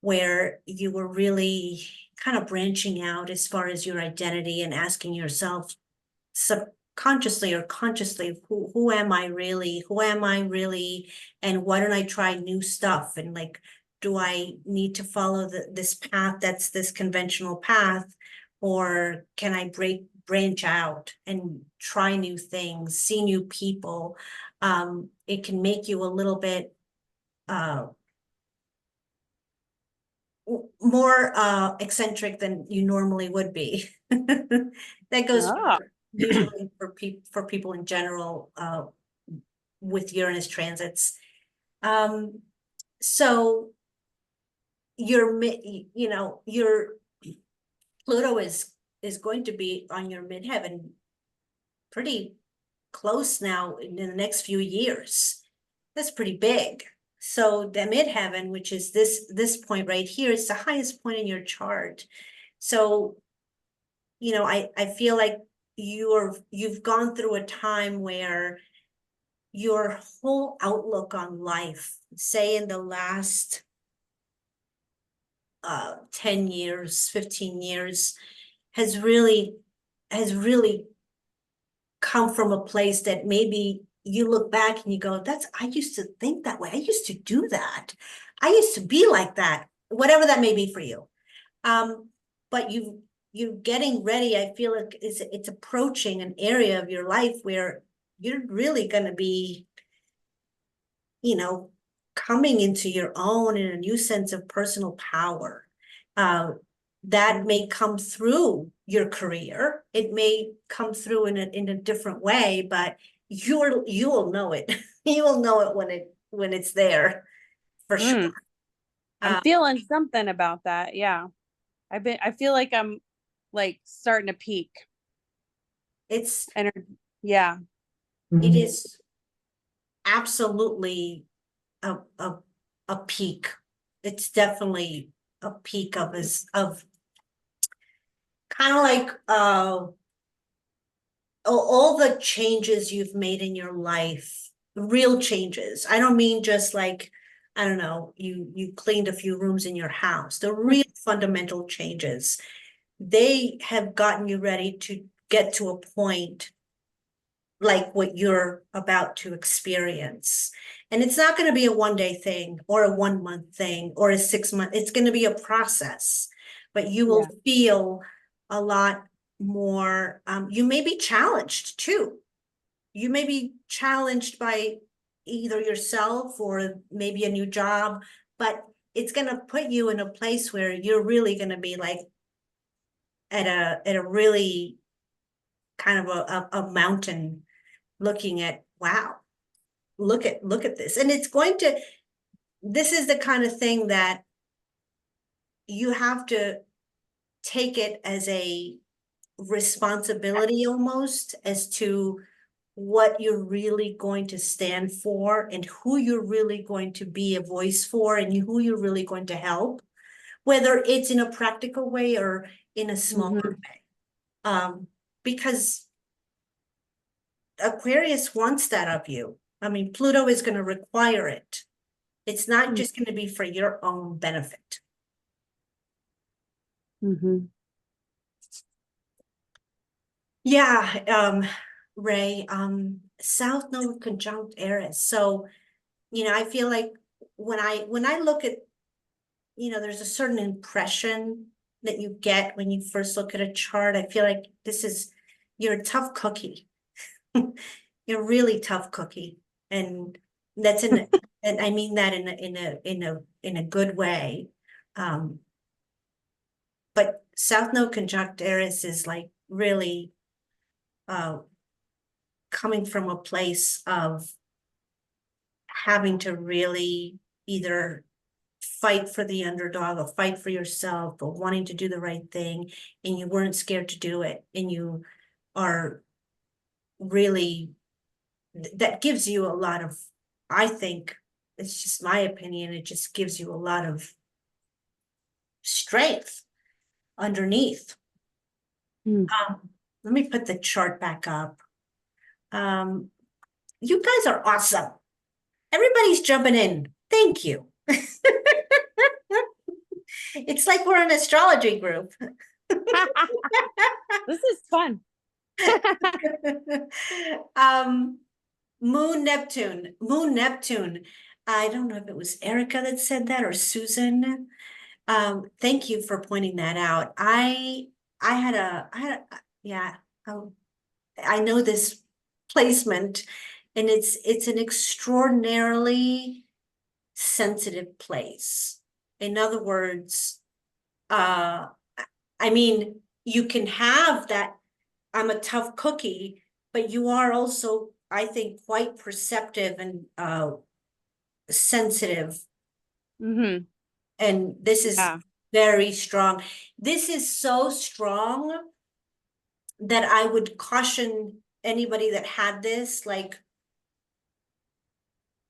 where you were really kind of branching out as far as your identity and asking yourself subconsciously or consciously, who am I really? Who am I really? And why don't I try new stuff? And like, do I need to follow this path that's this conventional path? Or can I branch out and try new things, see new people? It can make you a little bit more eccentric than you normally would be. That goes usually for people in general with Uranus transits. So your Pluto is going to be on your midheaven pretty close now in the next few years. That's pretty big. So the midheaven, which is this point right here, is the highest point in your chart. So, I feel like you've gone through a time where your whole outlook on life, say in the last 10 years, 15 years, has really come from a place that maybe you look back and you go, I used to think that way. I used to do that. I used to be like that, whatever that may be for you. But you're getting ready. I feel like it's approaching an area of your life where you're really going to be, coming into your own in a new sense of personal power. That may come through your career. It may come through in a different way, but you will know it. You will know it when it's there, for sure. Mm. I'm feeling something about that. Yeah. I feel like I'm like starting to peak. It's Yeah. it is absolutely a peak. It's definitely a peak of kind of like all the changes you've made in your life, real changes. I don't mean just like, I don't know, you cleaned a few rooms in your house. The real fundamental changes, they have gotten you ready to get to a point like what you're about to experience. And it's not going to be a 1-day thing or a 1-month thing or a 6-month. It's going to be a process, but you will feel a lot more. You may be challenged too. You may be challenged by either yourself or maybe a new job, but it's going to put you in a place where you're really going to be like at a really kind of a mountain, looking at, wow, look at this. And this is the kind of thing that you have to take it as a responsibility, almost, as to what you're really going to stand for and who you're really going to be a voice for and who you're really going to help, whether it's in a practical way or in a smaller way. Because Aquarius wants that of you. I mean, Pluto is going to require it. It's not just going to be for your own benefit. Yeah, Ray, South Node conjunct Eris. So, I feel like when I look at, there's a certain impression that you get when you first look at a chart. I feel like you're a tough cookie. You're a really tough cookie. And that's and I mean that in a good way. But South Node conjunct Eris is like really coming from a place of having to really either fight for the underdog or fight for yourself or wanting to do the right thing, and you weren't scared to do it, and you are really, that gives you a lot of, I think, it's just my opinion, it just gives you a lot of strength underneath. Let me put the chart back up. You guys are awesome. Everybody's jumping in. Thank you. It's like we're an astrology group. This is fun. Moon Neptune. I don't know if it was Erica that said that or Susan. Thank you for pointing that out. I know this placement, and it's an extraordinarily sensitive place. In other words, I mean, you can have that, I'm a tough cookie, but you are also, I think, quite perceptive and sensitive. And this is very strong. This is so strong that I would caution anybody that had this, like,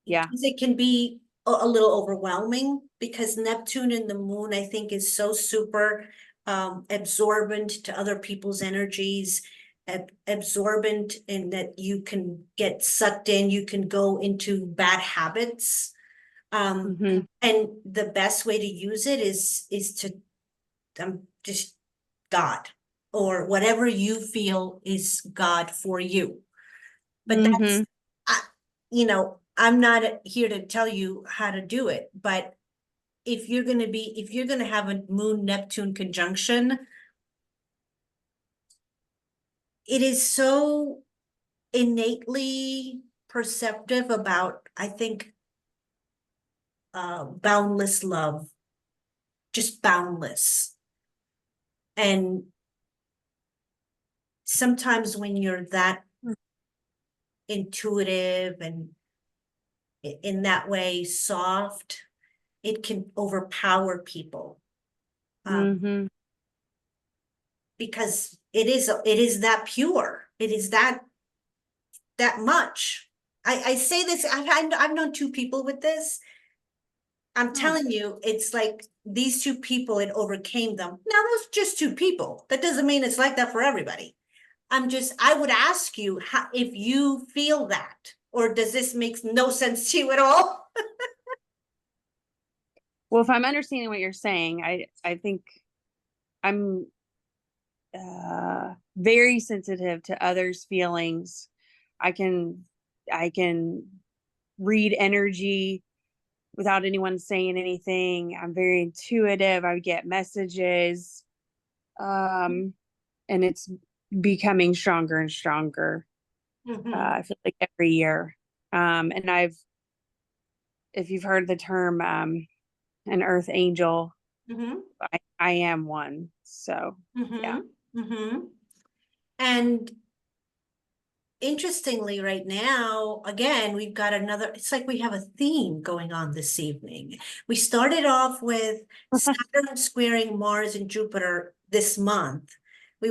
it can be a little overwhelming, because Neptune and the moon, I think, is so super absorbent to other people's energies, absorbent in that you can get sucked in, you can go into bad habits. And the best way to use it is to just God, or whatever you feel is God for you. But that's, I'm not here to tell you how to do it, but if you're going to have a Moon Neptune conjunction, it is so innately perceptive about, I think, boundless love, just boundless. And sometimes when you're that intuitive and in that way soft, it can overpower people. Mm-hmm. Because it is that pure. It is that much. I say this, I've known two people with this. I'm telling you, it's like these two people, it overcame them. Now, those just two people. That doesn't mean it's like that for everybody. I would ask you how, if you feel that, or does this make no sense to you at all? Well, if I'm understanding what you're saying, I think I'm very sensitive to others' feelings. I can read energy without anyone saying anything. I'm very intuitive. I get messages. And it's becoming stronger and stronger. I feel like every year. And if you've heard the term an earth angel, I am one. So yeah. And interestingly, right now, again, we've got another, it's like we have a theme going on this evening. We started off with Saturn squaring Mars and Jupiter this month. We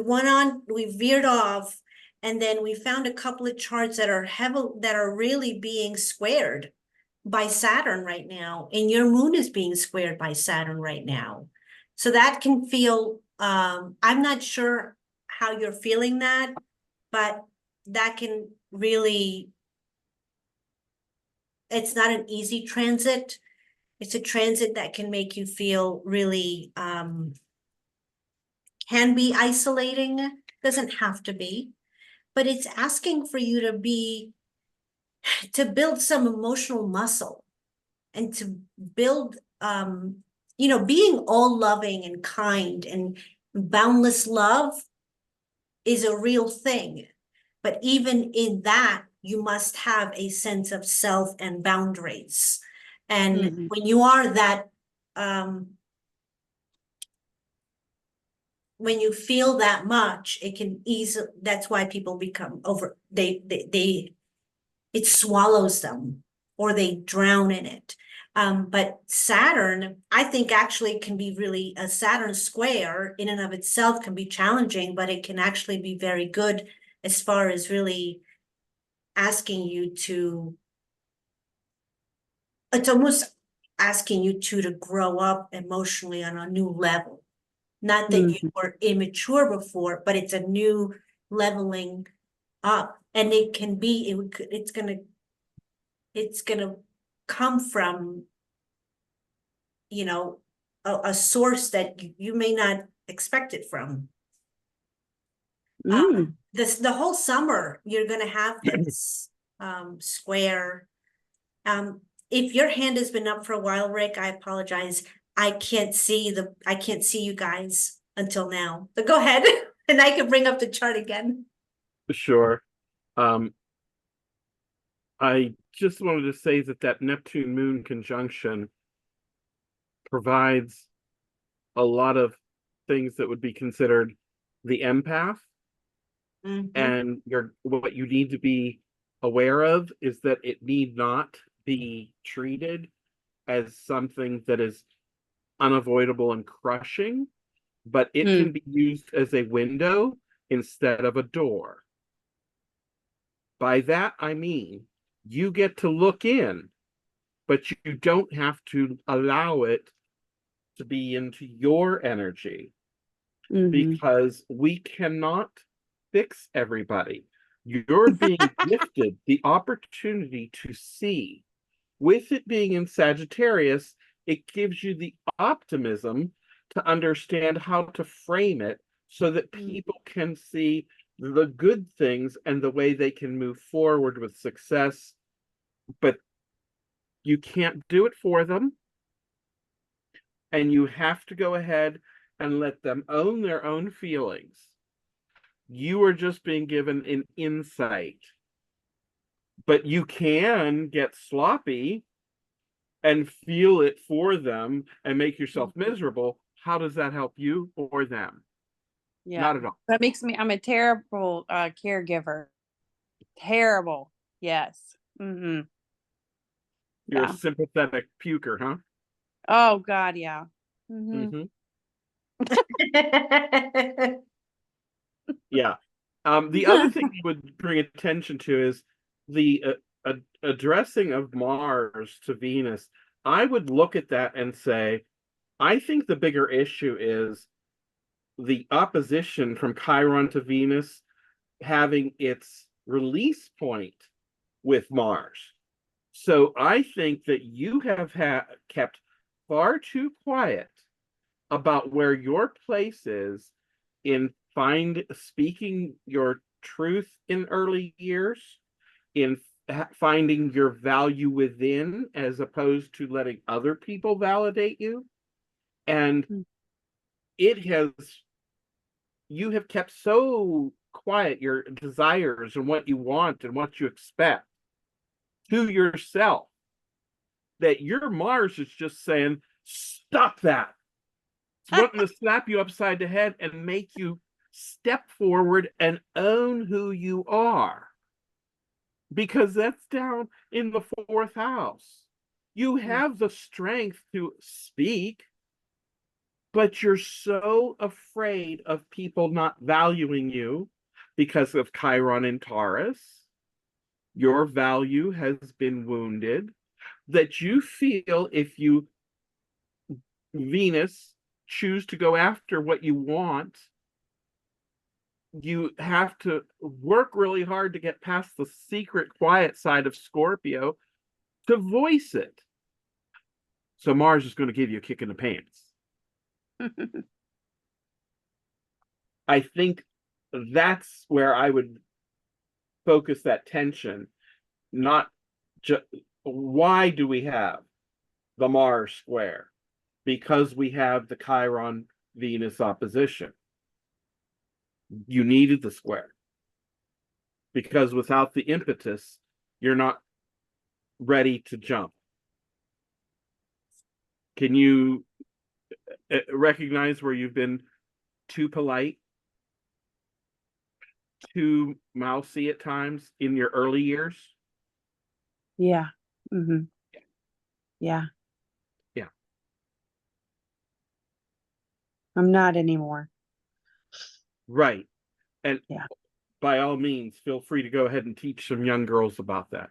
veered off, and then we found a couple of charts that are really being squared by Saturn right now, and your moon is being squared by Saturn right now. So that can feel, I'm not sure how you're feeling that, but that can really, it's not an easy transit. It's a transit that can make you feel really, can be isolating, doesn't have to be, but it's asking for you to build some emotional muscle and to build, being all loving and kind and boundless love is a real thing. But even in that, you must have a sense of self and boundaries. And when you are that, when you feel that much, it can easily, that's why people become it swallows them or they drown in it. But Saturn, I think actually can be really, a Saturn square in and of itself can be challenging, but it can actually be very good as far as really asking you to, it's almost asking you to grow up emotionally on a new level. Not that you were immature before, but it's a new leveling up. And it can be, it's gonna come from, a source that you may not expect it from. The whole summer, you're gonna have this square. If your hand has been up for a while, Rick, I apologize. I can't see you guys until now. But go ahead, and I can bring up the chart again. Sure. I just wanted to say that Neptune Moon conjunction provides a lot of things that would be considered the empath. And what you need to be aware of is that it need not be treated as something that is unavoidable and crushing, but it can be used as a window instead of a door. By that, I mean, you get to look in, but you don't have to allow it to be into your energy, because we cannot fix everybody. You're being gifted the opportunity to see. With it being in Sagittarius, it gives you the optimism to understand how to frame it so that people can see the good things and the way they can move forward with success. But you can't do it for them. And you have to go ahead and let them own their own feelings. You are just being given an insight. But you can get sloppy and feel it for them and make yourself miserable, how does that help you or them? Yeah. Not at all. That makes me, I'm a terrible caregiver. Terrible. Yes. Mm-hmm. You're a Yeah. sympathetic puker, huh? Oh God, yeah. Mm-hmm. Yeah. The other thing you would bring attention to is the addressing of Mars to Venus. I would look at that and say, I think the bigger issue is the opposition from Chiron to Venus having its release point with Mars. So I think that you have kept far too quiet about where your place is in speaking your truth in early years, in finding your value within as opposed to letting other people validate you. And you have kept so quiet your desires and what you want and what you expect to yourself that your Mars is just saying, stop that. It's wanting to slap you upside the head and make you step forward and own who you are. Because that's down in the 4th house. You have the strength to speak, but you're so afraid of people not valuing you because of Chiron and Taurus. Your value has been wounded, that you feel if you, Venus, choose to go after what you want, you have to work really hard to get past the secret, quiet side of Scorpio to voice it. So Mars is going to give you a kick in the pants. I think that's where I would focus that tension. Not just why do we have the Mars square? Because we have the Chiron Venus opposition. You needed the square. Because without the impetus, you're not ready to jump. Can you recognize where you've been too polite, too mousy at times in your early years? Yeah. Mm-hmm. Yeah. Yeah. I'm not anymore. Right. And yeah. By all means, feel free to go ahead and teach some young girls about that.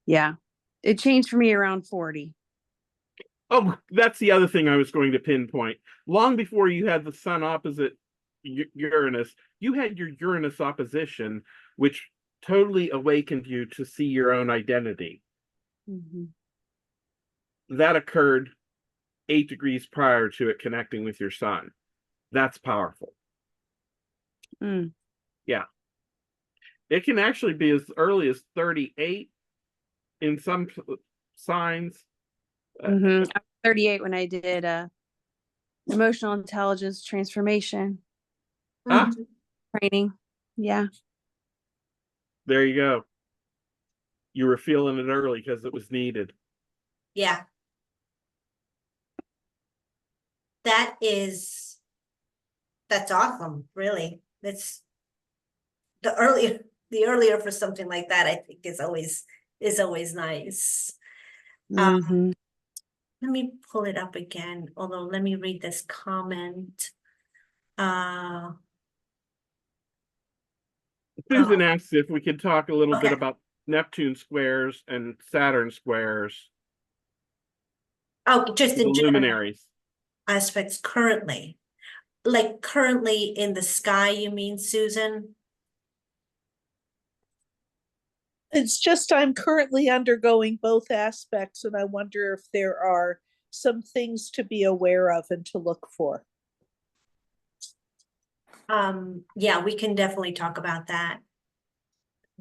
Yeah. It changed for me around 40. Oh, that's the other thing I was going to pinpoint. Long before you had the sun opposite Uranus, you had your Uranus opposition, which totally awakened you to see your own identity. Mm-hmm. That occurred 8 degrees prior to it connecting with your sun. That's powerful. Mm. Yeah. It can actually be as early as 38 in some signs. Mm-hmm. I was 38 when I did emotional intelligence transformation training. Yeah. There you go. You were feeling it early because it was needed. Yeah. That's awesome, really. It's the earlier for something like that, I think is always nice. Mm-hmm. Let me pull it up again, although let me read this comment. Susan asked if we could talk a little bit Okay. about Neptune squares and Saturn squares, Oh, just the in general luminaries. aspects currently. Like currently in the sky, you mean, Susan? It's just I'm currently undergoing both aspects, and I wonder if there are some things to be aware of and to look for. Yeah, we can definitely talk about that.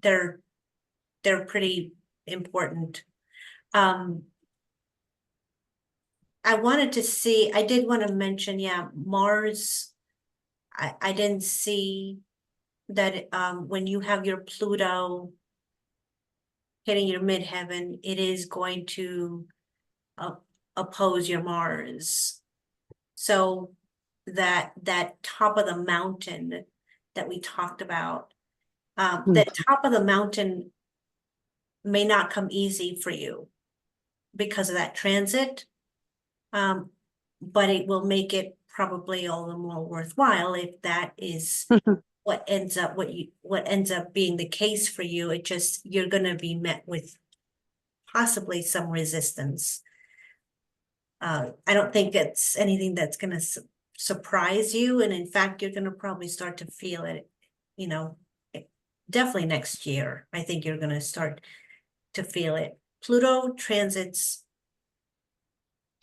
They're pretty important. I did want to mention, yeah, Mars. I didn't see that when you have your Pluto hitting your midheaven, it is going to oppose your Mars. So that top of the mountain that we talked about, that top of the mountain may not come easy for you because of that transit. But it will make it probably all the more worthwhile if that is what ends up being the case for you. It just, you're gonna be met with possibly some resistance. I don't think it's anything that's gonna surprise you, and in fact, you're gonna probably start to feel it, you know, definitely next year. I think you're gonna start to feel it. Pluto transits,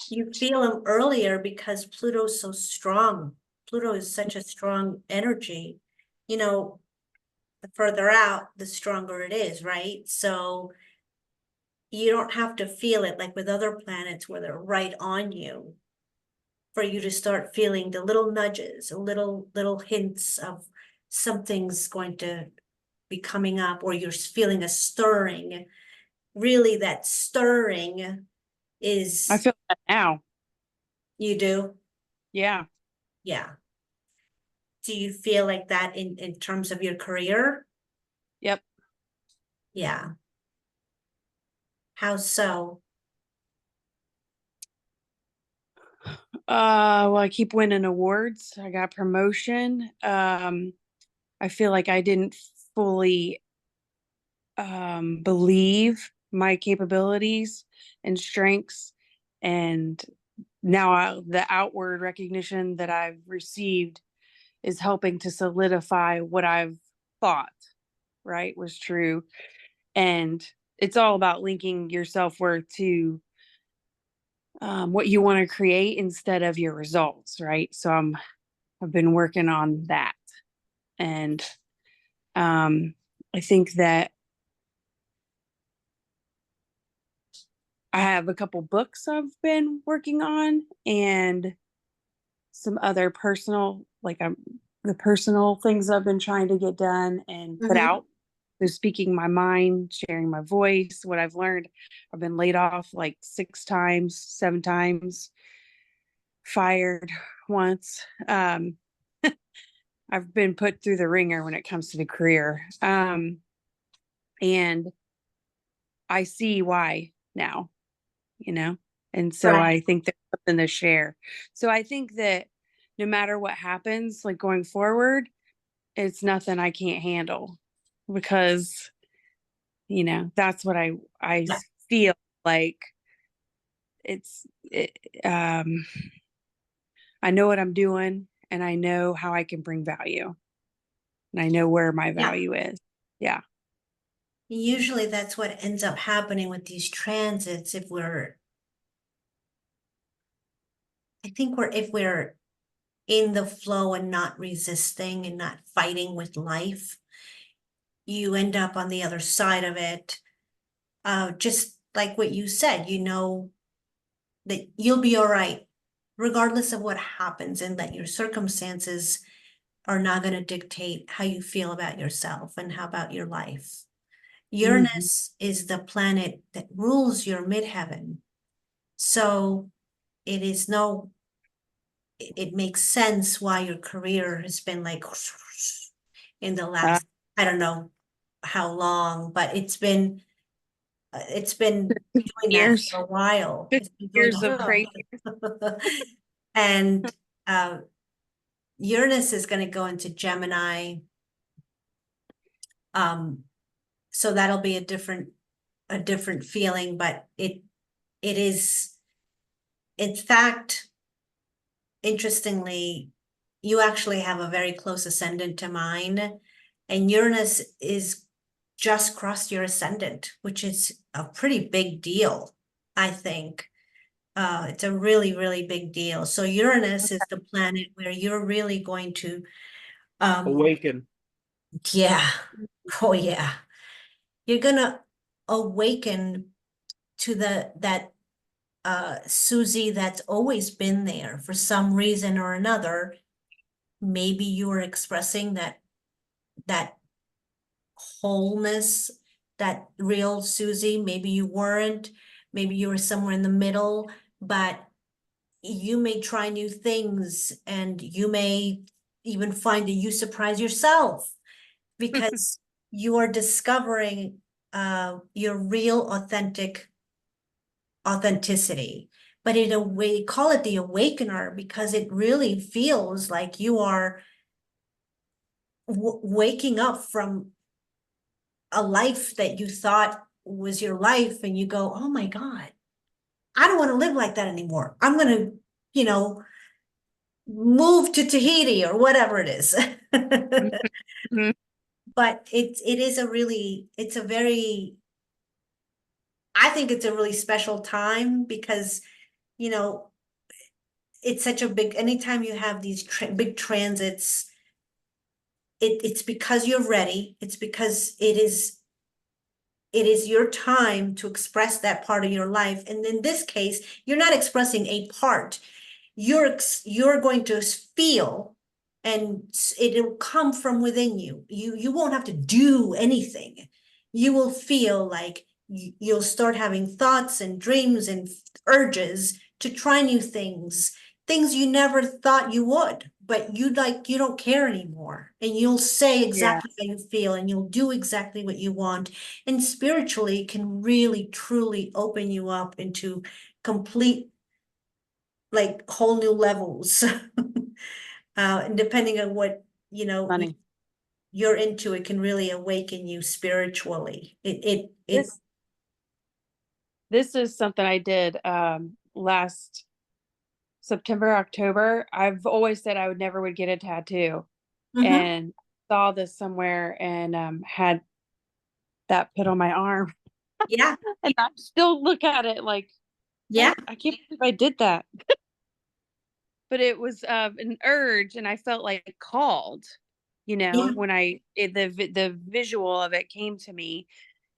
you feel them earlier because Pluto's so strong. Pluto is such a strong energy. You know, the further out, the stronger it is, right? So you don't have to feel it like with other planets where they're right on you for you to start feeling the little nudges, little hints of something's going to be coming up, or you're feeling a stirring. Really, that stirring is. I feel that now. You do? Yeah. Yeah. Do you feel like that in terms of your career? Yep. Yeah. How so? Well, I keep winning awards. I got promotion. I feel like I didn't fully believe my capabilities and strengths, and now the outward recognition that I've received is helping to solidify what I've thought, right, was true. And it's all about linking your self-worth to what you want to create instead of your results, right? So I've been working on that. And I think that I have a couple books I've been working on, and some other personal, like the personal things I've been trying to get done and put out. So speaking my mind, sharing my voice, what I've learned. I've been laid off like 6 times, 7 times, fired once. I've been put through the ringer when it comes to the career. And I see why now, you know? And so Right. I think there's something to share. So I think that no matter what happens, like going forward, it's nothing I can't handle, because, you know, that's what I Yeah. feel like. I know what I'm doing, and I know how I can bring value, and I know where my value is. Yeah. Usually that's what ends up happening with these transits. If we're in the flow and not resisting and not fighting with life, you end up on the other side of it. Just like what you said, you know that you'll be all right, regardless of what happens, and that your circumstances are not going to dictate how you feel about yourself and how about your life. Uranus is the planet that rules your midheaven. So it makes sense why your career has been like in the last, I don't know how long, but it's been doing years. that for a while. It's been doing Years of crazy. And Uranus is going to go into Gemini. So that'll be a different feeling, but it is, in fact, interestingly, you actually have a very close ascendant to mine, and Uranus is just crossed your ascendant, which is a pretty big deal, I think. It's a really, really big deal. So Uranus is the planet where you're really going to Awaken. yeah. Oh yeah. You're gonna awaken to that Susie that's always been there for some reason or another. Maybe you were expressing that wholeness, that real Susie. Maybe you weren't, maybe you were somewhere in the middle, but you may try new things and you may even find that you surprise yourself because you are discovering your real authenticity. But in a way, call it the awakener because it really feels like you are waking up from a life that you thought was your life, and you go, oh my God, I don't want to live like that anymore. I'm going to, you know, move to Tahiti or whatever it is. But it is a really, it's a very, I think it's a really special time because, you know, it's such a big, anytime you have these big transits, it's because you're ready. It's because it is your time to express that part of your life. And in this case, you're not expressing a part. You're going to feel, and it'll come from within you. You won't have to do anything. You will feel like you'll start having thoughts and dreams and urges to try new things you never thought you would, but you don't care anymore. And you'll say exactly how you feel, and you'll do exactly what you want. And spiritually, it can really, truly open you up into complete, like, whole new levels. And depending on what, you know, Funny. you're into, it can really awaken you spiritually. This is something I did last September, October. I've always said I would never get a tattoo, and saw this somewhere and had that put on my arm. Yeah. And I still look at it like, yeah, I can't believe I did that. But it was an urge, and I felt like called, you know, Yeah. when the visual of it came to me,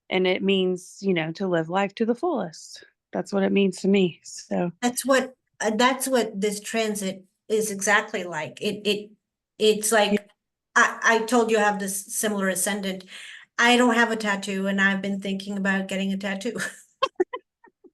and it means, you know, to live life to the fullest. That's what it means to me. So that's what this transit is exactly like. It's like, I told you I have this similar ascendant. I don't have a tattoo, and I've been thinking about getting a tattoo.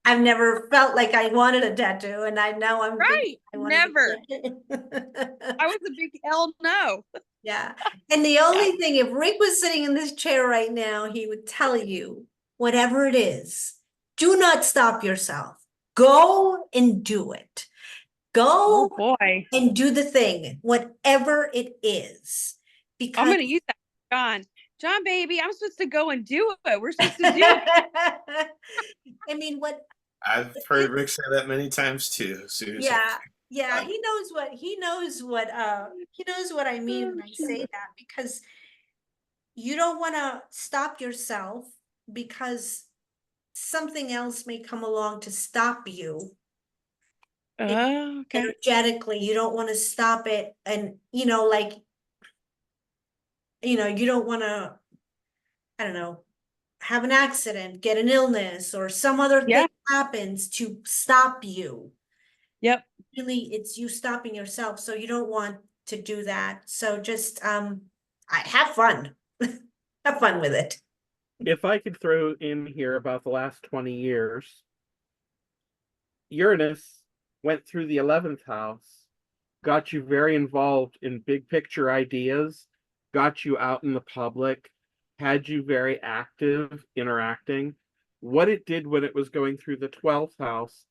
I've never felt like I wanted a tattoo, and I'm right, never. I I was a big hell no. Yeah. And the only thing, if Rick was sitting in this chair right now, he would tell you, whatever it is, do not stop yourself. Go and do it. Oh Go boy, and do the thing, whatever it is. I'm Because gonna use that, John, baby. I'm supposed to go and do it. We're supposed to do it. I mean, I've heard Rick say that many times too, Susan. yeah, he knows what I mean when I say that, because you don't want to stop yourself because something else may come along to stop you. Okay. Energetically, you don't want to stop it. And, you know, like, you know, you don't want to, I don't know, have an accident, get an illness, or some other thing happens to stop you. Yep. Really, it's you stopping yourself. So you don't want to do that. So just I have fun. Have fun with it. If I could throw in here about the last 20 years, Uranus went through the 11th house, got you very involved in big picture ideas, got you out in the public, had you very active, interacting. What it did when it was going through the 12th house,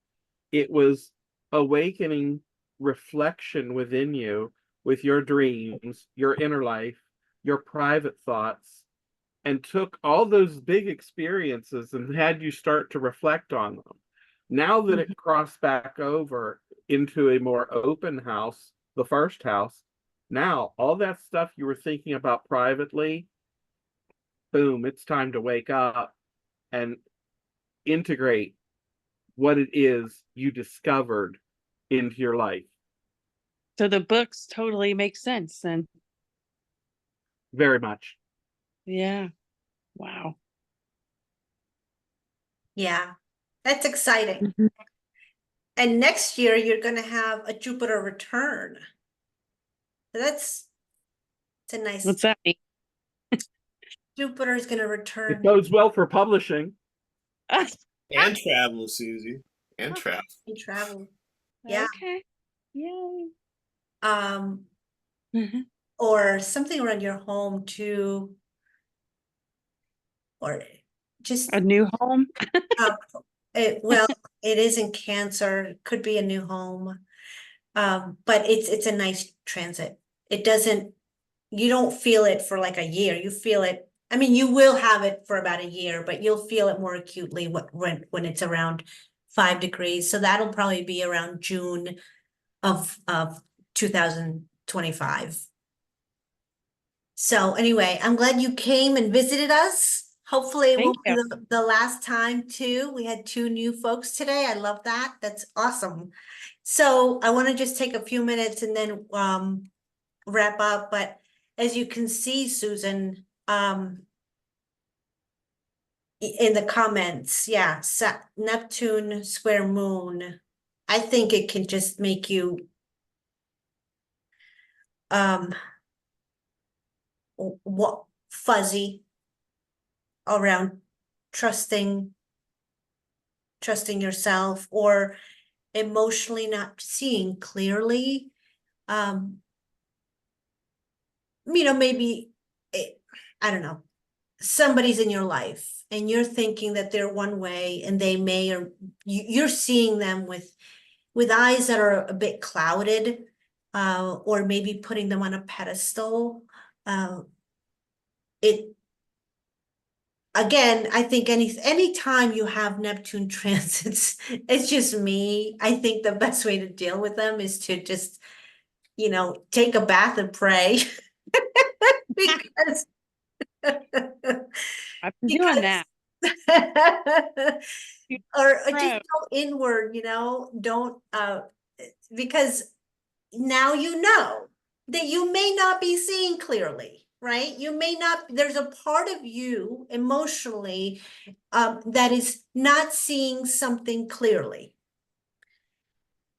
it was awakening reflection within you with your dreams, your inner life, your private thoughts, and took all those big experiences and had you start to reflect on them. Now that it crossed back over into a more open house, the first house, now all that stuff you were thinking about privately, boom, it's time to wake up and integrate what it is you discovered into your life. So the books totally make sense then. Very much. Yeah. Wow. Yeah, that's exciting. And next year you're going to have a Jupiter return. So it's a nice. What's that mean? Jupiter is gonna It return bodes well for publishing. And travel, Susie. And travel. and travel. Yeah. Okay. Yay. Mhm. Or something around your home too. Or just, A new home. well, it is in Cancer, it could be a new home. But it's a nice transit. It doesn't, you don't feel it for like a year. You feel it, I mean, you will have it for about a year, but you'll feel it more acutely when it's around 5 degrees. So that'll probably be around June of 2025. So anyway, I'm glad you came and visited us. Hopefully it Thank won't be the last time too. We had 2 new folks today. I love that. That's awesome. So I want to just take a few minutes and then wrap up. But as you can see, Susan, in the comments, yeah, Neptune square moon. I think it can just make you what fuzzy around trusting yourself or emotionally not seeing clearly. Maybe I don't know, somebody's in your life and you're thinking that they're one way and they may, or you're seeing them with eyes that are a bit clouded, or maybe putting them on a pedestal. Again, I think any time you have Neptune transits, it's just me. I think the best way to deal with them is to just, take a bath and pray. Because I've been doing that. or just go inward, don't because now you know that you may not be seeing clearly, right? You may not, there's a part of you emotionally that is not seeing something clearly.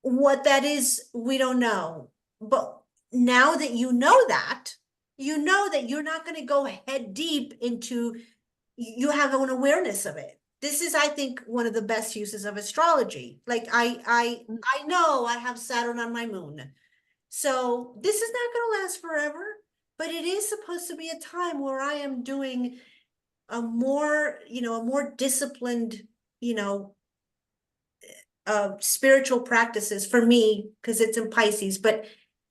What that is, we don't know. But now that you know that you're not going to go head deep into, you have an awareness of it. This is, I think, one of the best uses of astrology. Like I know I have Saturn on my moon. So this is not going to last forever, but it is supposed to be a time where I am doing a more disciplined, spiritual practices for me, because it's in Pisces, but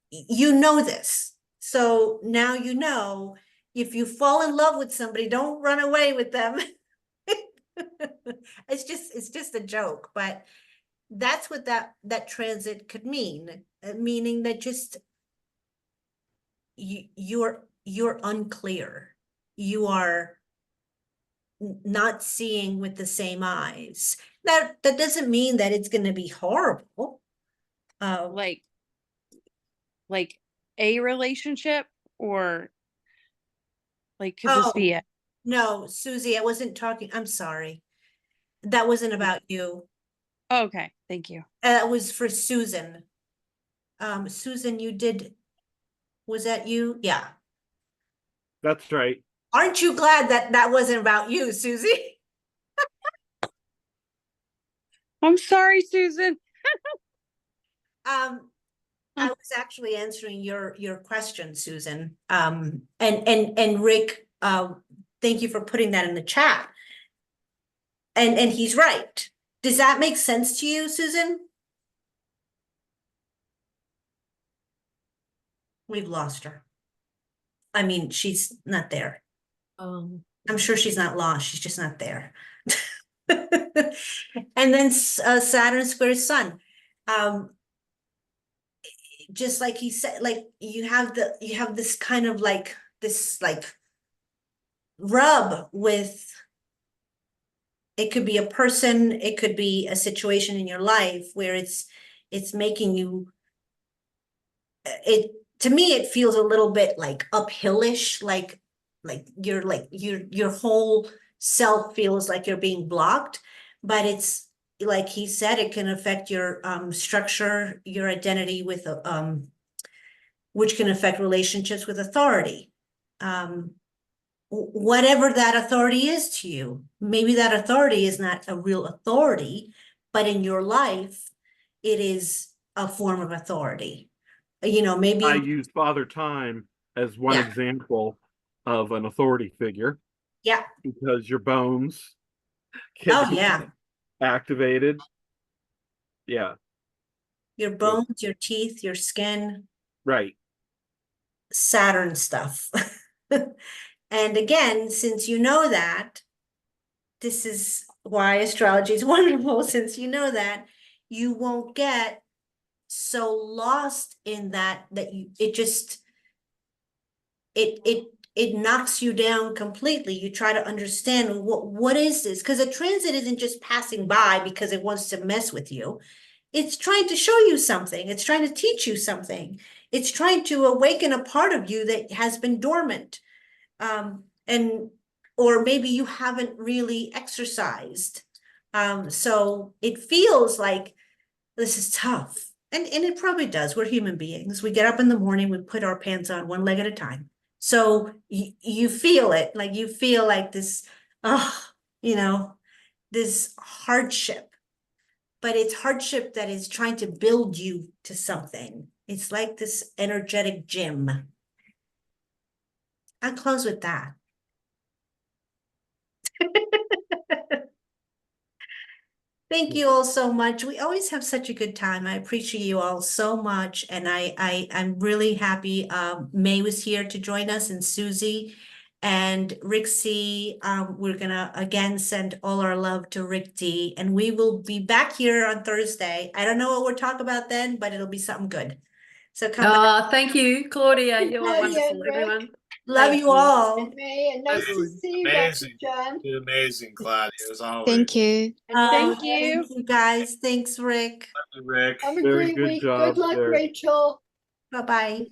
you know this. So now you know, if you fall in love with somebody, don't run away with them. It's just a joke, but that's what that transit could mean, meaning that just you're unclear. You are not seeing with the same eyes. That doesn't mean that it's going to be horrible. Like a relationship, or like could this be it? No, Susie, I wasn't talking. I'm sorry. That wasn't about you. Okay, thank you. That was for Susan. Susan, was that you? Yeah. That's right. Aren't you glad that wasn't about you, Susie? I'm sorry, Susan. I was actually answering your question, Susan. And Rick, thank you for putting that in the chat. And he's right. Does that make sense to you, Susan? We've lost her. I mean, she's not there. I'm sure she's not lost. She's just not there. And then Saturn squares Sun. Just like he said, like you have this kind of like this like rub with, it could be a person, it could be a situation in your life where it's making you, to me it feels a little bit like uphillish, like your whole self feels like you're being blocked. But it's like he said, it can affect your structure, your identity with which can affect relationships with authority. whatever that authority is to you. Maybe that authority is not a real authority, but in your life, it is a form of authority. You know, maybe. I use Father Time as one Yeah. example of an authority figure. Yeah. Because your bones can Oh, be yeah. activated. Yeah. Your bones, your teeth, your skin. Right. Saturn stuff. And again, since you know that, this is why astrology is wonderful. Since you know that, you won't get so lost in that you it knocks you down completely. You try to understand what is this? Because a transit isn't just passing by because it wants to mess with you. It's trying to show you something. It's trying to teach you something. It's trying to awaken a part of you that has been dormant. Or maybe you haven't really exercised. So it feels like this is tough. And it probably does. We're human beings. We get up in the morning, we put our pants on one leg at a time. So you feel it, like you feel like this, this hardship. But it's hardship that is trying to build you to something. It's like this energetic gym. I'll close with that. Thank you all so much. We always have such a good time. I appreciate you all so much. And I'm really happy. May was here to join us, and Susie and Rick C. We're gonna again send all our love to Rick D. And we will be back here on Thursday. I don't know what we'll talk about then, but it'll be something good. So come back. Thank you, Claudia. You're Claudia wonderful, and Rick. everyone. Love Thank you you. all. And May, and nice to see you, Dr. Amazing. John. Amazing, Claudia, as always. Thank you. And Thank you. Thank you guys. Thanks, Rick. Rick. have a Very great good week. job Good luck, there. Rachel. Bye-bye.